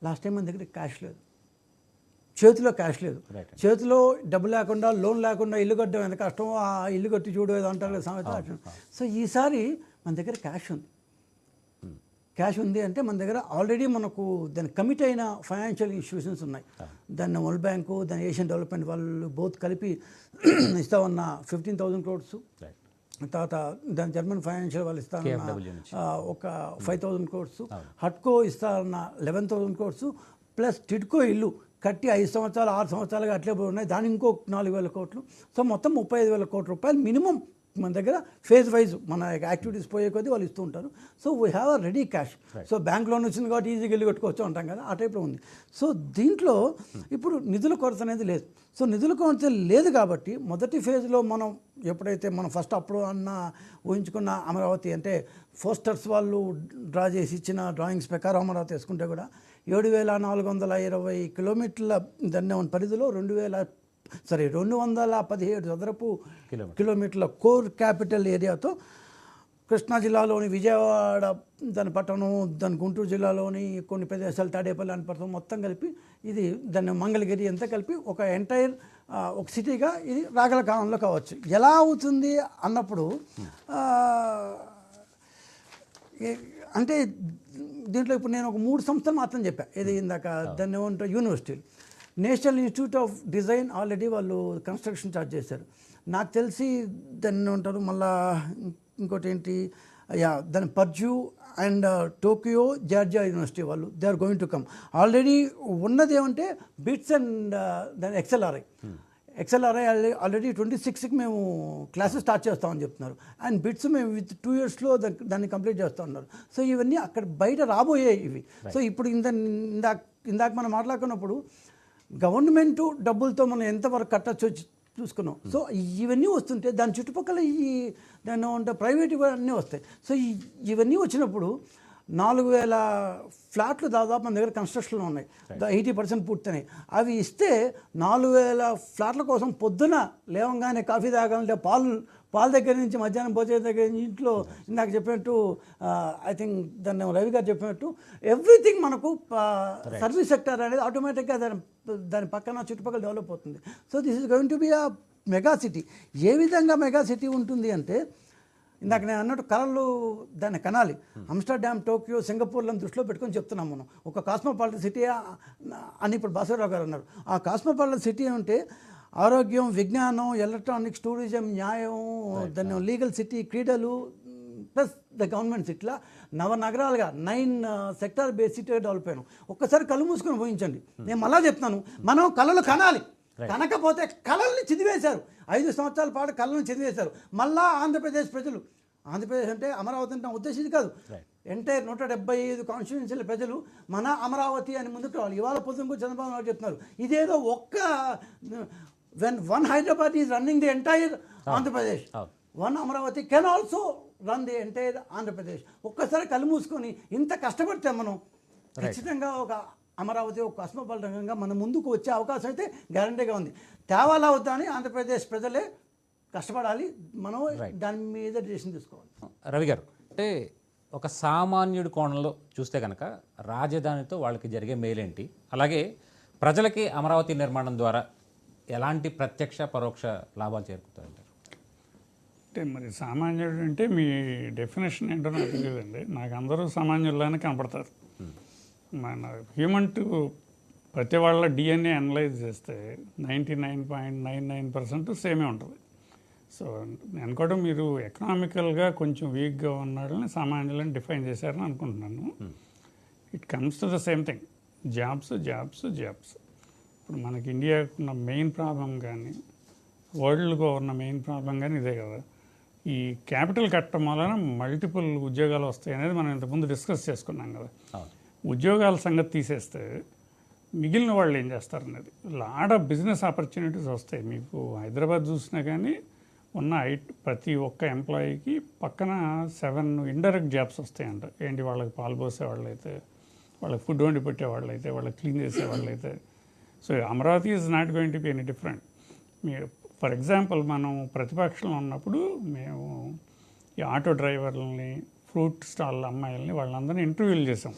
లాస్ట్ టైం మన దగ్గర క్యాష్ లేదు, చేతిలో క్యాష్ లేదు. చేతిలో డబ్బు లేకుండా లోన్ లేకుండా ఇల్లు కట్టడం ఎంత కష్టమో ఆ ఇల్లు కట్టి చూడు ఏదో అంటారు సామెత. సో ఈసారి మన దగ్గర క్యాష్ ఉంది. క్యాష్ ఉంది అంటే మన దగ్గర ఆల్రెడీ మనకు దాన్ని కమిట్ అయిన ఫైనాన్షియల్ ఇన్స్టిట్యూషన్స్ ఉన్నాయి. దాన్ని వరల్డ్ బ్యాంకు, దాని ఏషియన్ డెవలప్మెంట్ వాళ్ళు బోత్ కలిపి ఇస్తామన్న 15,000 crores, తర్వాత దాని జర్మన్ ఫైనాన్షియల్ వాళ్ళు ఇస్తారన్న ఒక 5,000 crores, హట్కో ఇస్తారన్న 11,000 crores, ప్లస్ టిడ్కో ఇల్లు కట్టి 5 సంవత్సరాలు 6 సంవత్సరాలుగా అట్లే ఉన్నాయి, దాని ఇంకో 4,000 crores. సో మొత్తం 35,000 కోట్ల రూపాయలు మినిమం మన దగ్గర ఫేజ్ వైజ్ మన యాక్టివిటీస్ పోయే కొద్దీ వాళ్ళు ఇస్తూ ఉంటారు. So we have a ready cash. So bank loan వచ్చింది కాబట్టి ఈజీగా ఇల్లు కట్టుకోవచ్చు అంటాం కదా, ఆ టైప్లో ఉంది. సో దీంట్లో ఇప్పుడు నిధుల కొరత అనేది లేదు. సో నిధుల కొరత లేదు కాబట్టి మొదటి ఫేజ్లో మనం ఎప్పుడైతే మనం ఫస్ట్ అప్పుడు ఊహించుకున్న అమరావతి అంటే ఫోస్టర్స్ వాళ్ళు డ్రా చేసి ఇచ్చిన డ్రాయింగ్స్ ప్రకారం అమరావతి వేసుకుంటే కూడా 7,420 కిలోమీటర్ల దాన్ని పరిధిలో 217 చదరపు కిలోమీటర్ల కోర్ క్యాపిటల్ ఏరియాతో కృష్ణా జిల్లాలోని విజయవాడ, దాని పట్టణం, దాని గుంటూరు జిల్లాలోని కొన్ని ప్రదేశాలు, తాడేపల్లి అని పట్టణం మొత్తం కలిపి ఇది దాన్ని మంగళగిరి అంతా కలిపి ఒక ఎంటైర్ ఒక సిటీగా ఇది రాగల కాలంలో కావచ్చు. ఎలా అవుతుంది అన్నప్పుడు అంటే దీంట్లో ఇప్పుడు నేను ఒక 3 సంస్థలు మాత్రం చెప్పా. ఇది ఇందాక దాన్ని ఏమంటారు యూనివర్సిటీలు. National institute of design already వాళ్ళు కన్స్ట్రక్షన్ స్టార్ట్ చేశారు. నాకు తెలిసి దాన్ని ఉంటారు మళ్ళా ఇంకోటి ఏంటి దాని Purdue and Tokyo Georgia university వాళ్ళు they are going to come. Already ఉన్నది ఏమంటే బిట్స్ అండ్ దాని ఎక్స్ఎల్ఆర్ఐ ఆల్రెడీ 26కి మేము క్లాసెస్ స్టార్ట్ చేస్తామని చెప్తున్నారు. అండ్ బిట్స్ మేము విత్ 2 yearsలో దాన్ని కంప్లీట్ చేస్తూ ఉన్నారు. సో ఇవన్నీ అక్కడ బయట రాబోయే ఇవి. సో ఇప్పుడు ఇందాక మనం మాట్లాడుకున్నప్పుడు గవర్నమెంట్ డబ్బులతో మనం ఎంతవరకు కట్టచ్చు చూసుకున్నాం. సో ఇవన్నీ వస్తుంటే దాని చుట్టుపక్కల దాన్ని అంటే ప్రైవేట్ ఇవన్నీ వస్తాయి. సో ఇవన్నీ వచ్చినప్పుడు 4,000 ఫ్లాట్లు దాదాపు మన దగ్గర కన్స్ట్రక్షన్లో ఉన్నాయి, 80% పూర్తయినాయి. అవి ఇస్తే 4,000 ఫ్లాట్ల కోసం పొద్దున లేవంగానే కాఫీ తాగాలంటే పాల దగ్గర నుంచి మధ్యాహ్నం భోజనం దగ్గర నుంచి ఇంట్లో ఇందాక చెప్పినట్టు ఐ థింక్ దాన్ని రవి గారు చెప్పినట్టు ఎవ్రీథింగ్ మనకు సర్వీస్ సెక్టర్ అనేది ఆటోమేటిక్గా దాని పక్కన చుట్టుపక్కల డెవలప్ అవుతుంది. So this is going to be a mega city. ఏ విధంగా మెగా సిటీ ఉంటుంది అంటే ఇందాక నేను అన్నట్టు కళలు దాన్ని కనాలి. ఆమ్స్టర్డామ్, టోక్యో, సింగపూర్లను దృష్టిలో పెట్టుకొని చెప్తున్నాం మనం. ఒక కాస్మోపాలిటన్ సిటీ అని ఇప్పుడు భాస్కరరావు గారు అన్నారు. ఆ కాస్మోపాలిటన్ సిటీ అంటే ఆరోగ్యం, విజ్ఞానం, ఎలక్ట్రానిక్స్, టూరిజం, న్యాయం, దాన్ని లీగల్ సిటీ, క్రీడలు ప్లస్ ద గవర్నమెంట్ సిటీలా నగరాలుగా 9 సెక్టార్ బేస్ సిటీగా డెవలప్ అయ్యాను. ఒక్కసారి కళ్ళు మూసుకొని ఊహించండి. నేను మళ్ళా చెప్తున్నాను, మనం కళలు కనాలి. కనకపోతే కళల్ని చిదివేశారు. 5 సంవత్సరాల పాటు కళలను చిదివేశారు. మళ్ళా ఆంధ్రప్రదేశ్ ప్రజలు, ఆంధ్రప్రదేశ్ అంటే అమరావతి అంటే ఉద్దేశించి కాదు, ఎంటైర్ 175 కాన్స్టిట్యుయెన్సీల ప్రజలు మన అమరావతి అని ముందుకు రావాలి. ఇవాళ పొద్దున చంద్రబాబు నాయుడు చెప్తున్నారు ఇదేదో when one Hyderabad is running the entire Andhra Pradesh, one Amaravati can also run the entire Andhra Pradesh. ఒక్కసారి కళ్ళు మూసుకొని ఇంత కష్టపడితే మనం ఖచ్చితంగా ఒక అమరావతి ఒక కాస్మోపాలిటన్గా మన ముందుకు వచ్చే అవకాశం అయితే గ్యారంటీగా ఉంది. తేవాలా అవుతా అని ఆంధ్రప్రదేశ్ ప్రజలే కష్టపడాలి, మనం దాని మీద డిసిషన్ తీసుకోవాలి. రవి గారు, అంటే ఒక సామాన్యుడి కోణంలో చూస్తే కనుక రాజధానితో వాళ్ళకి జరిగే మేలేంటి, అలాగే ప్రజలకి అమరావతి నిర్మాణం ద్వారా ఎలాంటి ప్రత్యక్ష పరోక్ష లాభాలు చేరుకుతాయంటారు? అంటే మరి సామాన్యుడు అంటే మీ డెఫినేషన్ ఏంటో నాకు తెలియదండి. నాకు అందరూ సామాన్యుల్లానే కనపడతారు. మన హ్యూమన్ టు ప్రతి వాళ్ళ డిఎన్ఏ అనలైజ్ చేస్తే 99.99% సేమే ఉంటుంది. సో నేను అనుకోవడం మీరు ఎకనామికల్గా కొంచెం వీక్గా ఉన్నాడని సామాన్యులను డిఫైన్ చేశారని అనుకుంటున్నాను. It comes to the same thing, jobs. ఇప్పుడు మనకి ఇండియాకు ఉన్న మెయిన్ ప్రాబ్లం కానీ వరల్డ్లో ఉన్న మెయిన్ ప్రాబ్లం కానీ ఇదే కదా. ఈ క్యాపిటల్ కట్టడం వలన మల్టిపుల్ ఉద్యోగాలు వస్తాయి అనేది మనం ఇంతకుముందు డిస్కస్ చేసుకున్నాం కదా. ఉద్యోగాల సంగతి తీసేస్తే మిగిలిన వాళ్ళు ఏం చేస్తారనేది లాట్ ఆఫ్ బిజినెస్ ఆపర్చునిటీస్ వస్తాయి. మీకు హైదరాబాద్ చూసినా కానీ ఉన్న ప్రతి ఒక్క ఎంప్లాయీకి పక్కన 7 ఇండైరెక్ట్ జాబ్స్ వస్తాయంట. ఏంటి, వాళ్ళకి పాలు పోసే వాళ్ళైతే, వాళ్ళకి ఫుడ్ వండి పెట్టే వాళ్ళైతే, వాళ్ళకి క్లీన్ చేసే వాళ్ళైతే, so Amaravati is not going to be any different. మీరు ఫర్ ఎగ్జాంపుల్ మనం ప్రతిపక్షంలో ఉన్నప్పుడు మేము ఈ ఆటో డ్రైవర్లని, ఫ్రూట్ స్టాల్ అమ్మాయిల్ని వాళ్ళందరినీ ఇంటర్వ్యూలు చేసాం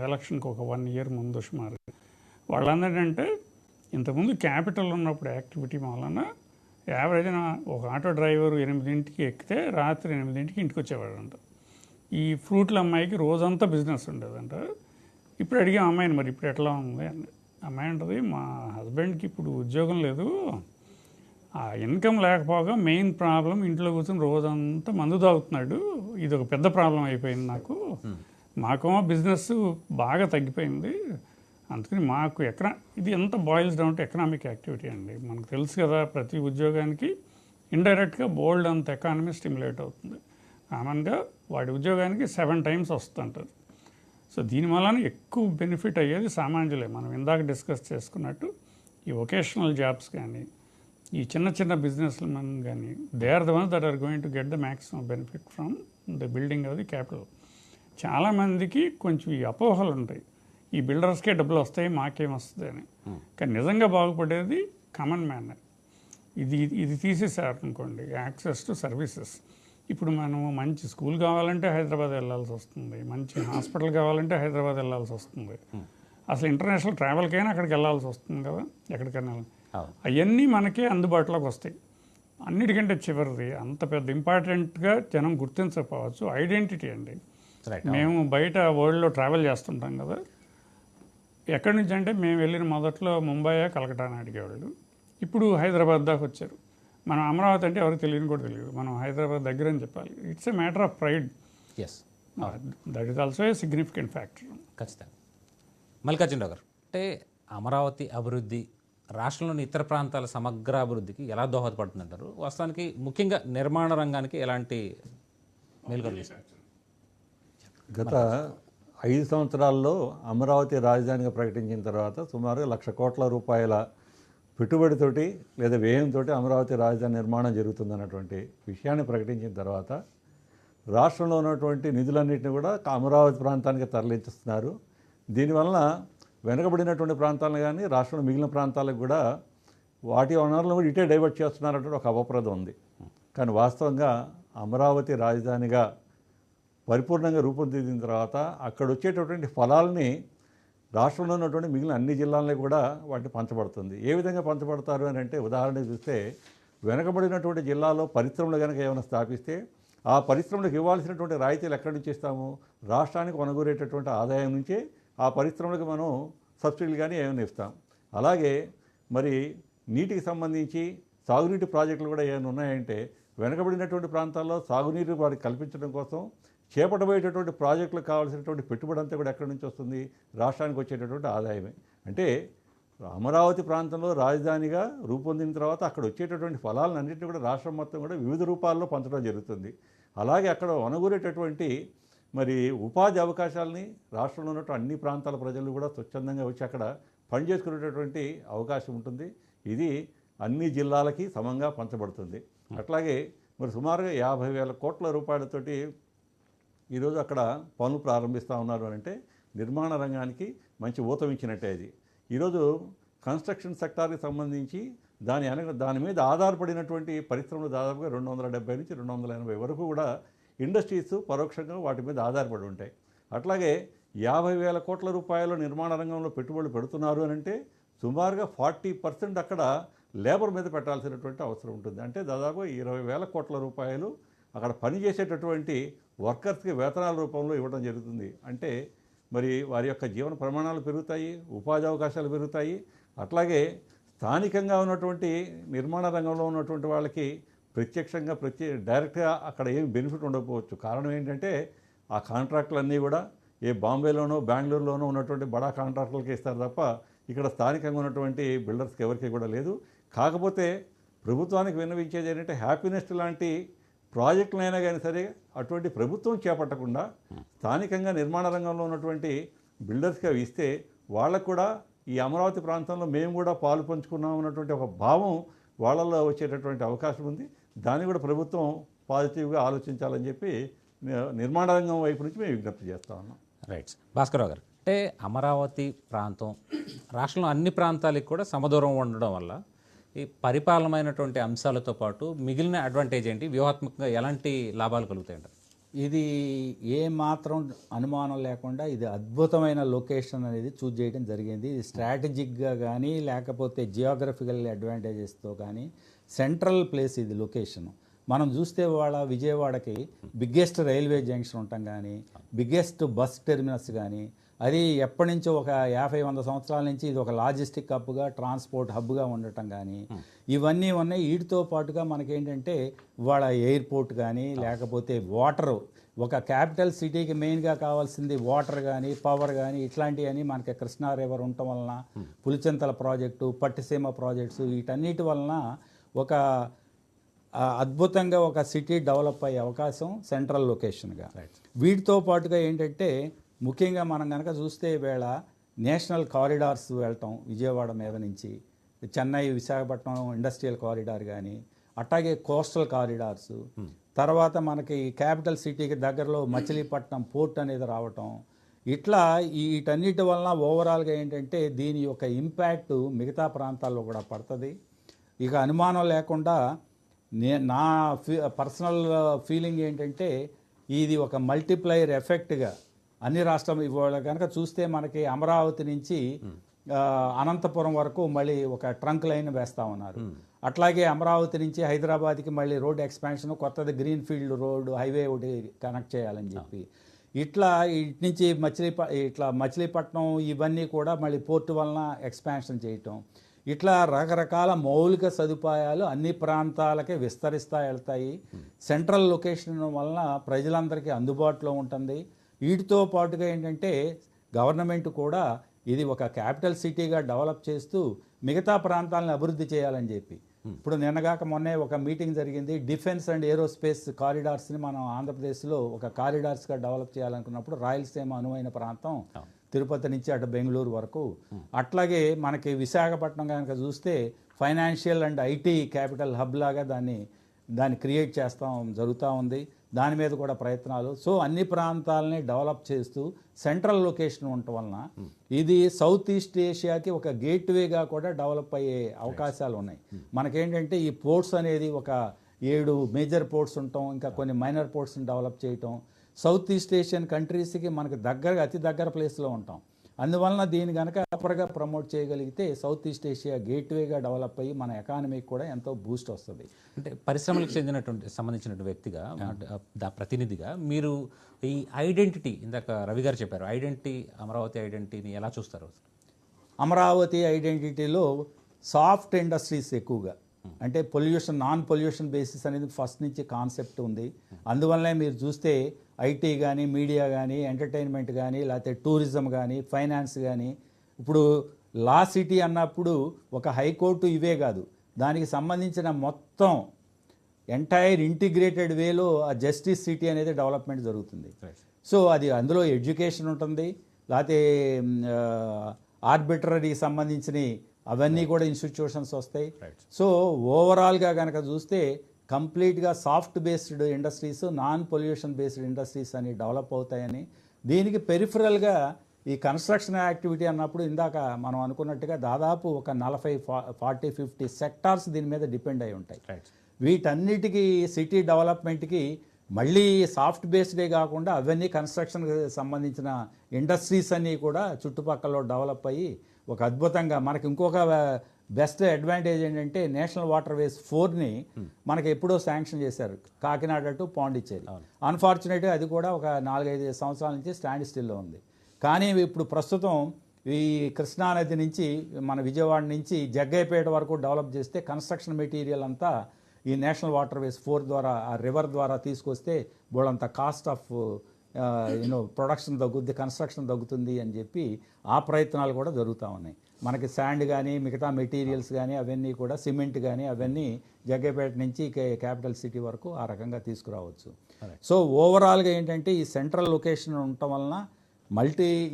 ఎలక్షన్కి ఒక 1 year ముందు సుమారు. వాళ్ళందరూ అంటే ఇంతకుముందు క్యాపిటల్ ఉన్నప్పుడు యాక్టివిటీ వలన యావరేజ్న ఒక ఆటో డ్రైవర్ 8 ఎక్కితే రాత్రి 8 ఇంటికి వచ్చేవాడంట. ఈ ఫ్రూట్ల అమ్మాయికి రోజంతా బిజినెస్ ఉండేదంట. ఇప్పుడు అడిగాం అమ్మాయిని, మరి ఇప్పుడు ఎట్లా ఉంది అని. అమ్మాయి అంటది, మా హస్బెండ్కి ఇప్పుడు ఉద్యోగం లేదు, ఆ ఇన్కమ్ లేకపోగా మెయిన్ ప్రాబ్లం ఇంట్లో కూర్చొని రోజంతా మందు తాగుతున్నాడు, ఇది ఒక పెద్ద ప్రాబ్లం అయిపోయింది నాకు. మాకేమో బిజినెస్ బాగా తగ్గిపోయింది, అందుకని మాకు ఇది ఎంత boils down to economic activity అండి. మనకు తెలుసు కదా, ప్రతి ఉద్యోగానికి ఇండైరెక్ట్గా బోల్డ్ అంత ఎకానమీ స్టిమ్యులేట్ అవుతుంది. కామన్గా వాడి ఉద్యోగానికి 7 times వస్తుంటుంది. సో దీనివల్ల ఎక్కువ బెనిఫిట్ అయ్యేది సామాన్యులే. మనం ఇందాక డిస్కస్ చేసుకున్నట్టు ఈ వొకేషనల్ జాబ్స్ కానీ, ఈ చిన్న చిన్న బిజినెస్ మెన్ కానీ, they are the ones that are going to get the maximum benefit from the building of the capital. చాలామందికి కొంచెం ఈ అపోహలు ఉంటాయి, ఈ బిల్డర్స్కే డబ్బులు వస్తాయి మాకేం వస్తుంది అని. కానీ నిజంగా బాగుపడేది కామన్ మ్యాన్. ఇది తీసేసారు అనుకోండి, యాక్సెస్ టు సర్వీసెస్. ఇప్పుడు మనం మంచి స్కూల్ కావాలంటే హైదరాబాద్ వెళ్ళాల్సి వస్తుంది, మంచి హాస్పిటల్ కావాలంటే హైదరాబాద్ వెళ్ళాల్సి వస్తుంది, అసలు ఇంటర్నేషనల్ ట్రావెల్కైనా అక్కడికి వెళ్ళాల్సి వస్తుంది కదా, ఎక్కడికైనా. అవన్నీ మనకే అందుబాటులోకి వస్తాయి. అన్నిటికంటే చివరిది అంత పెద్ద ఇంపార్టెంట్గా జనం గుర్తించకపోవచ్చు, ఐడెంటిటీ అండి. మేము బయట వరల్డ్లో ట్రావెల్ చేస్తుంటాం కదా, ఎక్కడి నుంచి అంటే మేము వెళ్ళిన మొదట్లో ముంబై, కలకటా అని అడిగేవాళ్ళు, ఇప్పుడు హైదరాబాద్ దాకా వచ్చారు. మనం అమరావతి అంటే ఎవరికి తెలియని కూడా తెలియదు, మనం హైదరాబాద్ దగ్గర అని చెప్పాలి. It's a matter of pride. Yes, that is also a significant factor. ఖచ్చితంగా. మల్లికార్జునరావు గారు, అంటే అమరావతి అభివృద్ధి రాష్ట్రంలోని ఇతర ప్రాంతాల సమగ్ర అభివృద్ధికి ఎలా దోహదపడుతుందంటారు? వాస్తవానికి ముఖ్యంగా నిర్మాణ రంగానికి ఎలాంటి మేలు కలిగిస్తుంది? గత 5 సంవత్సరాల్లో అమరావతి రాజధానిగా ప్రకటించిన తర్వాత సుమారు 1,00,000 కోట్ల రూపాయల పెట్టుబడితోటి లేదా వ్యయంతో అమరావతి రాజధాని నిర్మాణం జరుగుతుందన్నటువంటి విషయాన్ని ప్రకటించిన తర్వాత రాష్ట్రంలో ఉన్నటువంటి నిధులన్నింటినీ కూడా అమరావతి ప్రాంతానికి తరలించుతున్నారు. దీనివలన వెనుకబడినటువంటి ప్రాంతాలను కానీ రాష్ట్రంలో మిగిలిన ప్రాంతాలకు కూడా వాటి వనరులను కూడా ఇటే డైవర్ట్ చేస్తున్నారన్నటువంటి ఒక అపప్రదం ఉంది. కానీ వాస్తవంగా అమరావతి రాజధానిగా పరిపూర్ణంగా రూపొందించిన తర్వాత అక్కడ వచ్చేటటువంటి ఫలాల్ని రాష్ట్రంలో ఉన్నటువంటి మిగిలిన అన్ని జిల్లాలని కూడా వాటిని పంచబడుతుంది. ఏ విధంగా పంచబడతారు అని అంటే, ఉదాహరణ చూస్తే వెనకబడినటువంటి జిల్లాలో పరిశ్రమలు కనుక ఏమైనా స్థాపిస్తే ఆ పరిశ్రమలకు ఇవ్వాల్సినటువంటి రాయితీలు ఎక్కడి నుంచి ఇస్తాము? రాష్ట్రానికి కొనుగోలేటటువంటి ఆదాయం నుంచే ఆ పరిశ్రమలకు మనం సబ్సిడీలు కానీ ఏమైనా ఇస్తాం. అలాగే మరి నీటికి సంబంధించి సాగునీటి ప్రాజెక్టులు కూడా ఏమైనా ఉన్నాయంటే వెనకబడినటువంటి ప్రాంతాల్లో సాగునీరు వారికి కల్పించడం కోసం చేపట్టబోయేటటువంటి ప్రాజెక్టులకు కావాల్సినటువంటి పెట్టుబడి అంతా కూడా ఎక్కడి నుంచి వస్తుంది? రాష్ట్రానికి వచ్చేటటువంటి ఆదాయమే. అంటే అమరావతి ప్రాంతంలో రాజధానిగా రూపొందిన తర్వాత అక్కడ వచ్చేటటువంటి ఫలాలన్నింటినీ కూడా రాష్ట్రం మొత్తం కూడా వివిధ రూపాల్లో పంచడం జరుగుతుంది. అలాగే అక్కడ వనగూరేటటువంటి మరి ఉపాధి అవకాశాలని రాష్ట్రంలో ఉన్నటువంటి అన్ని ప్రాంతాల ప్రజలు కూడా స్వచ్ఛందంగా వచ్చి అక్కడ పనిచేసుకునేటటువంటి అవకాశం ఉంటుంది. ఇది అన్ని జిల్లాలకి సమంగా పంచబడుతుంది. అట్లాగే మరి సుమారుగా 50,000 కోట్ల రూపాయలతోటి ఈరోజు అక్కడ పనులు ప్రారంభిస్తూ ఉన్నారు అని అంటే నిర్మాణ రంగానికి మంచి ఊతం ఇచ్చినట్టే. ఇది ఈరోజు కన్స్ట్రక్షన్ సెక్టార్కి సంబంధించి దాని మీద ఆధారపడినటువంటి పరిశ్రమలు దాదాపుగా 270 నుంచి 280 వరకు కూడా ఇండస్ట్రీస్ పరోక్షంగా వాటి మీద ఆధారపడి ఉంటాయి. అట్లాగే 50,000 కోట్ల రూపాయలు నిర్మాణ రంగంలో పెట్టుబడులు పెడుతున్నారు అని అంటే సుమారుగా 40% అక్కడ లేబర్ మీద పెట్టాల్సినటువంటి అవసరం ఉంటుంది. అంటే దాదాపు 20,000 కోట్ల రూపాయలు అక్కడ పనిచేసేటటువంటి వర్కర్స్కి వేతనాల రూపంలో ఇవ్వడం జరుగుతుంది. అంటే మరి వారి యొక్క జీవన ప్రమాణాలు పెరుగుతాయి, ఉపాధి అవకాశాలు పెరుగుతాయి. అట్లాగే స్థానికంగా ఉన్నటువంటి నిర్మాణ రంగంలో ఉన్నటువంటి వాళ్ళకి ప్రత్యక్షంగా డైరెక్ట్గా అక్కడ ఏమి బెనిఫిట్ ఉండకపోవచ్చు. కారణం ఏంటంటే ఆ కాంట్రాక్టులన్నీ కూడా బాంబేలోనో బెంగళూరులోనో ఉన్నటువంటి బడా కాంట్రాక్టులకి ఇస్తారు తప్ప ఇక్కడ స్థానికంగా ఉన్నటువంటి బిల్డర్స్కి ఎవరికి కూడా లేదు. కాకపోతే ప్రభుత్వానికి విన్నవించేది ఏంటంటే హ్యాపీనెస్ట్ లాంటి ప్రాజెక్టులైనా కానీ సరే అటువంటి ప్రభుత్వం చేపట్టకుండా స్థానికంగా నిర్మాణ రంగంలో ఉన్నటువంటి బిల్డర్స్కి అవి ఇస్తే వాళ్ళకు కూడా ఈ అమరావతి ప్రాంతంలో మేము కూడా పాలు పంచుకున్నాం అన్నటువంటి ఒక భావం వాళ్ళల్లో వచ్చేటటువంటి అవకాశం ఉంది. దాన్ని కూడా ప్రభుత్వం పాజిటివ్గా ఆలోచించాలని చెప్పి నిర్మాణ రంగం వైపు నుంచి మేము విజ్ఞప్తి చేస్తా ఉన్నాం. రైట్. భాస్కరరావు గారు, అంటే అమరావతి ప్రాంతం రాష్ట్రంలో అన్ని ప్రాంతాలకు కూడా సమదూరం ఉండడం వల్ల ఈ పరిపాలనమైనటువంటి అంశాలతో పాటు మిగిలిన అడ్వాంటేజ్ ఏంటి, వ్యూహాత్మకంగా ఎలాంటి లాభాలు కలుగుతాయంట? ఇది ఏ మాత్రం అనుమానం లేకుండా ఇది అద్భుతమైన లొకేషన్ అనేది చూజ్ చేయడం జరిగింది. ఇది స్ట్రాటజిక్గా కానీ లేకపోతే జియోగ్రఫికల్ అడ్వాంటేజెస్తో కానీ సెంట్రల్ ప్లేస్ ఇది లొకేషన్. మనం చూస్తే విజయవాడకి బిగ్గెస్ట్ రైల్వే జంక్షన్ ఉండటం కానీ, బిగ్గెస్ట్ బస్ టెర్మినస్ కానీ, అది ఎప్పటి నుంచో ఒక 50-100 సంవత్సరాల నుంచి ఇది ఒక లాజిస్టిక్ హబ్గా, ట్రాన్స్పోర్ట్ హబ్గా ఉండటం కానీ ఇవన్నీ ఉన్నాయి. వీటితో పాటుగా మనకేంటంటే ఇవాళ ఎయిర్పోర్ట్ కానీ లేకపోతే వాటర్, ఒక క్యాపిటల్ సిటీకి మెయిన్గా కావాల్సింది వాటర్ కానీ పవర్ కానీ ఇట్లాంటివన్నీ మనకి కృష్ణా రివర్ ఉండటం వలన, పులిచింతల ప్రాజెక్టు, పట్టిసీమ ప్రాజెక్ట్స్, వీటన్నిటి వలన ఒక అద్భుతంగా ఒక సిటీ డెవలప్ అయ్యే అవకాశం సెంట్రల్ లొకేషన్గా. వీటితో పాటుగా ఏంటంటే ముఖ్యంగా మనం కనుక చూస్తే వేళ నేషనల్ కారిడార్స్ వెళ్ళటం విజయవాడ మీద నుంచి చెన్నై విశాఖపట్నం ఇండస్ట్రియల్ కారిడార్ కానీ, అట్లాగే కోస్టల్ కారిడార్స్, తర్వాత మనకి క్యాపిటల్ సిటీకి దగ్గరలో మచిలీపట్నం పోర్ట్ అనేది రావటం, ఇట్లా వీటన్నిటి వలన ఓవరాల్గా ఏంటంటే దీని యొక్క ఇంపాక్ట్ మిగతా ప్రాంతాల్లో కూడా పడుతుంది. ఇక అనుమానం లేకుండా నా పర్సనల్ ఫీలింగ్ ఏంటంటే ఇది ఒక మల్టిప్లైయర్ ఎఫెక్ట్గా అన్ని రాష్ట్రం ఇవాళ కనుక చూస్తే మనకి అమరావతి నుంచి అనంతపురం వరకు మళ్ళీ ఒక ట్రంక్ లైన్ వేస్తూ ఉన్నారు. అట్లాగే అమరావతి నుంచి హైదరాబాద్కి మళ్ళీ రోడ్ ఎక్స్పాన్షన్, కొత్తది గ్రీన్ ఫీల్డ్ రోడ్ హైవే ఒకటి కనెక్ట్ చేయాలని చెప్పి ఇట్లా ఇటు నుంచి మచిలీపట్నం ఇవన్నీ కూడా మళ్ళీ పోర్టు వలన ఎక్స్పాన్షన్ చేయటం, ఇట్లా రకరకాల మౌలిక సదుపాయాలు అన్ని ప్రాంతాలకే విస్తరిస్తూ వెళ్తాయి. సెంట్రల్ లొకేషన్ వలన ప్రజలందరికీ అందుబాటులో ఉంటుంది. వీటితో పాటుగా ఏంటంటే గవర్నమెంట్ కూడా ఇది ఒక క్యాపిటల్ సిటీగా డెవలప్ చేస్తూ మిగతా ప్రాంతాలను అభివృద్ధి చేయాలని చెప్పి ఇప్పుడు నిన్నగాక మొన్నే ఒక మీటింగ్ జరిగింది. డిఫెన్స్ అండ్ ఏరోస్పేస్ కారిడార్స్ని మనం ఆంధ్రప్రదేశ్లో ఒక కారిడార్స్గా డెవలప్ చేయాలనుకున్నప్పుడు రాయలసీమ అనువైన ప్రాంతం తిరుపతి నుంచి అటు బెంగళూరు వరకు, అట్లాగే మనకి విశాఖపట్నం కనుక చూస్తే financial and IT capital hub లాగా దాన్ని క్రియేట్ జరుగుతూ ఉంది. దాని మీద కూడా ప్రయత్నాలు. సో అన్ని ప్రాంతాలని డెవలప్ చేస్తూ సెంట్రల్ లొకేషన్ ఉండటం వలన ఇది సౌత్ ఈస్ట్ ఏషియాకి ఒక గేట్వేగా కూడా డెవలప్ అయ్యే అవకాశాలు ఉన్నాయి. మనకేంటంటే ఈ పోర్ట్స్ అనేది ఒక 7 మేజర్ పోర్ట్స్ ఉండటం, ఇంకా కొన్ని మైనర్ పోర్ట్స్ని డెవలప్ చేయటం, సౌత్ ఈస్ట్ ఏషియన్ కంట్రీస్కి మనకి అతి దగ్గర ప్లేస్లో ఉంటాం. అందువలన దీన్ని కనుక ప్రాపర్గా ప్రమోట్ చేయగలిగితే సౌత్ ఈస్ట్ ఏషియా గేట్వేగా డెవలప్ అయ్యి మన ఎకానమీకి కూడా ఎంతో బూస్ట్ వస్తుంది. అంటే పరిశ్రమలకు సంబంధించిన వ్యక్తిగా, ప్రతినిధిగా మీరు ఈ ఐడెంటిటీ, ఇందాక రవి గారు చెప్పారు, అమరావతి ఐడెంటిటీని ఎలా చూస్తారు? అమరావతి ఐడెంటిటీలో సాఫ్ట్ ఇండస్ట్రీస్ ఎక్కువగా, అంటే నాన్ పొల్యూషన్ బేసిస్ అనేది ఫస్ట్ నుంచి కాన్సెప్ట్ ఉంది. అందువల్లనే మీరు చూస్తే ఐటీ కానీ, మీడియా కానీ, ఎంటర్టైన్మెంట్ కానీ, లేకపోతే టూరిజం కానీ, ఫైనాన్స్ కానీ, ఇప్పుడు లా సిటీ అన్నప్పుడు ఒక హైకోర్టు ఇవే కాదు, దానికి సంబంధించిన మొత్తం ఎంటైర్ ఇంటిగ్రేటెడ్ వేలో ఆ జస్టిస్ సిటీ అనేది డెవలప్మెంట్ జరుగుతుంది. సో అది అందులో ఎడ్యుకేషన్ ఉంటుంది, లేకపోతే ఆర్బిట్రరీ సంబంధించిన అవన్నీ కూడా ఇన్స్టిట్యూషన్స్ వస్తాయి. సో ఓవరాల్గా కనుక చూస్తే కంప్లీట్గా soft based industries, non pollution based industries అని డెవలప్ అవుతాయని, దీనికి పెరిఫరల్గా ఈ కన్స్ట్రక్షన్ యాక్టివిటీ అన్నప్పుడు ఇందాక మనం అనుకున్నట్టుగా దాదాపు ఒక 40-50 సెక్టార్స్ దీని మీద డిపెండ్ అయి ఉంటాయి. వీటన్నిటికీ సిటీ డెవలప్మెంట్కి మళ్ళీ సాఫ్ట్ బేస్డే కాకుండా అవన్నీ కన్స్ట్రక్షన్కి సంబంధించిన ఇండస్ట్రీస్ అన్నీ కూడా చుట్టుపక్కల డెవలప్ అయ్యి ఒక అద్భుతంగా మనకి ఇంకొక బెస్ట్ అడ్వాంటేజ్ ఏంటంటే నేషనల్ వాటర్ వేస్ 4ని మనకి ఎప్పుడో శాంక్షన్ చేశారు, కాకినాడ టు పాండిచ్చేరి. అన్ఫార్చునేట్గా అది కూడా ఒక 4-5 సంవత్సరాల నుంచి స్టాండ్ స్టిల్లో ఉంది. కానీ ఇప్పుడు ప్రస్తుతం ఈ కృష్ణానది నుంచి మన విజయవాడ నుంచి జగ్గయ్యపేట వరకు డెవలప్ చేస్తే కన్స్ట్రక్షన్ మెటీరియల్ అంతా ఈ నేషనల్ వాటర్ వేస్ 4 ద్వారా, ఆ రివర్ ద్వారా తీసుకొస్తే బోడంత కాస్ట్ ఆఫ్ ప్రొడక్షన్ తగ్గుద్ది, కన్స్ట్రక్షన్ తగ్గుతుంది అని చెప్పి ఆ ప్రయత్నాలు కూడా జరుగుతూ ఉన్నాయి. మనకి శాండ్ కానీ, మిగతా మెటీరియల్స్ కానీ, అవన్నీ కూడా సిమెంట్ కానీ అవన్నీ జగ్గయ్యపేట నుంచి క్యాపిటల్ సిటీ వరకు ఆ రకంగా తీసుకురావచ్చు. సో ఓవరాల్గా ఏంటంటే ఈ సెంట్రల్ లొకేషన్ ఉండటం వలన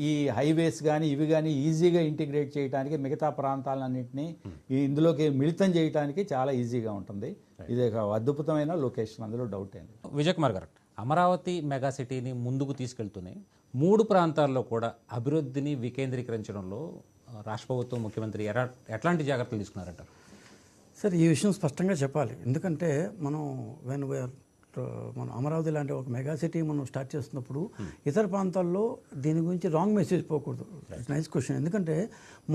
ఈ హైవేస్ కానీ ఇవి కానీ ఈజీగా ఇంటిగ్రేట్ చేయడానికి, మిగతా ప్రాంతాలన్నింటినీ ఇందులోకి మిళితం చేయడానికి చాలా ఈజీగా ఉంటుంది. ఇది ఒక అద్భుతమైన లొకేషన్, అందులో డౌట్ ఏంది. విజయ్ కుమార్ గారు, అమరావతి మెగా సిటీని ముందుకు తీసుకెళ్తూనే మూడు ప్రాంతాల్లో కూడా అభివృద్ధిని వికేంద్రీకరించడంలో రాష్ట్ర ప్రభుత్వం ముఖ్యమంత్రి ఎట్లాంటి జాగ్రత్తలు తీసుకున్నారంటారు? సార్ ఈ విషయం స్పష్టంగా చెప్పాలి. ఎందుకంటే మనం మనం అమరావతి లాంటి ఒక మెగా సిటీ మనం స్టార్ట్ చేస్తున్నప్పుడు ఇతర ప్రాంతాల్లో దీని గురించి రాంగ్ మెసేజ్ పోకూడదు. It's nice question. ఎందుకంటే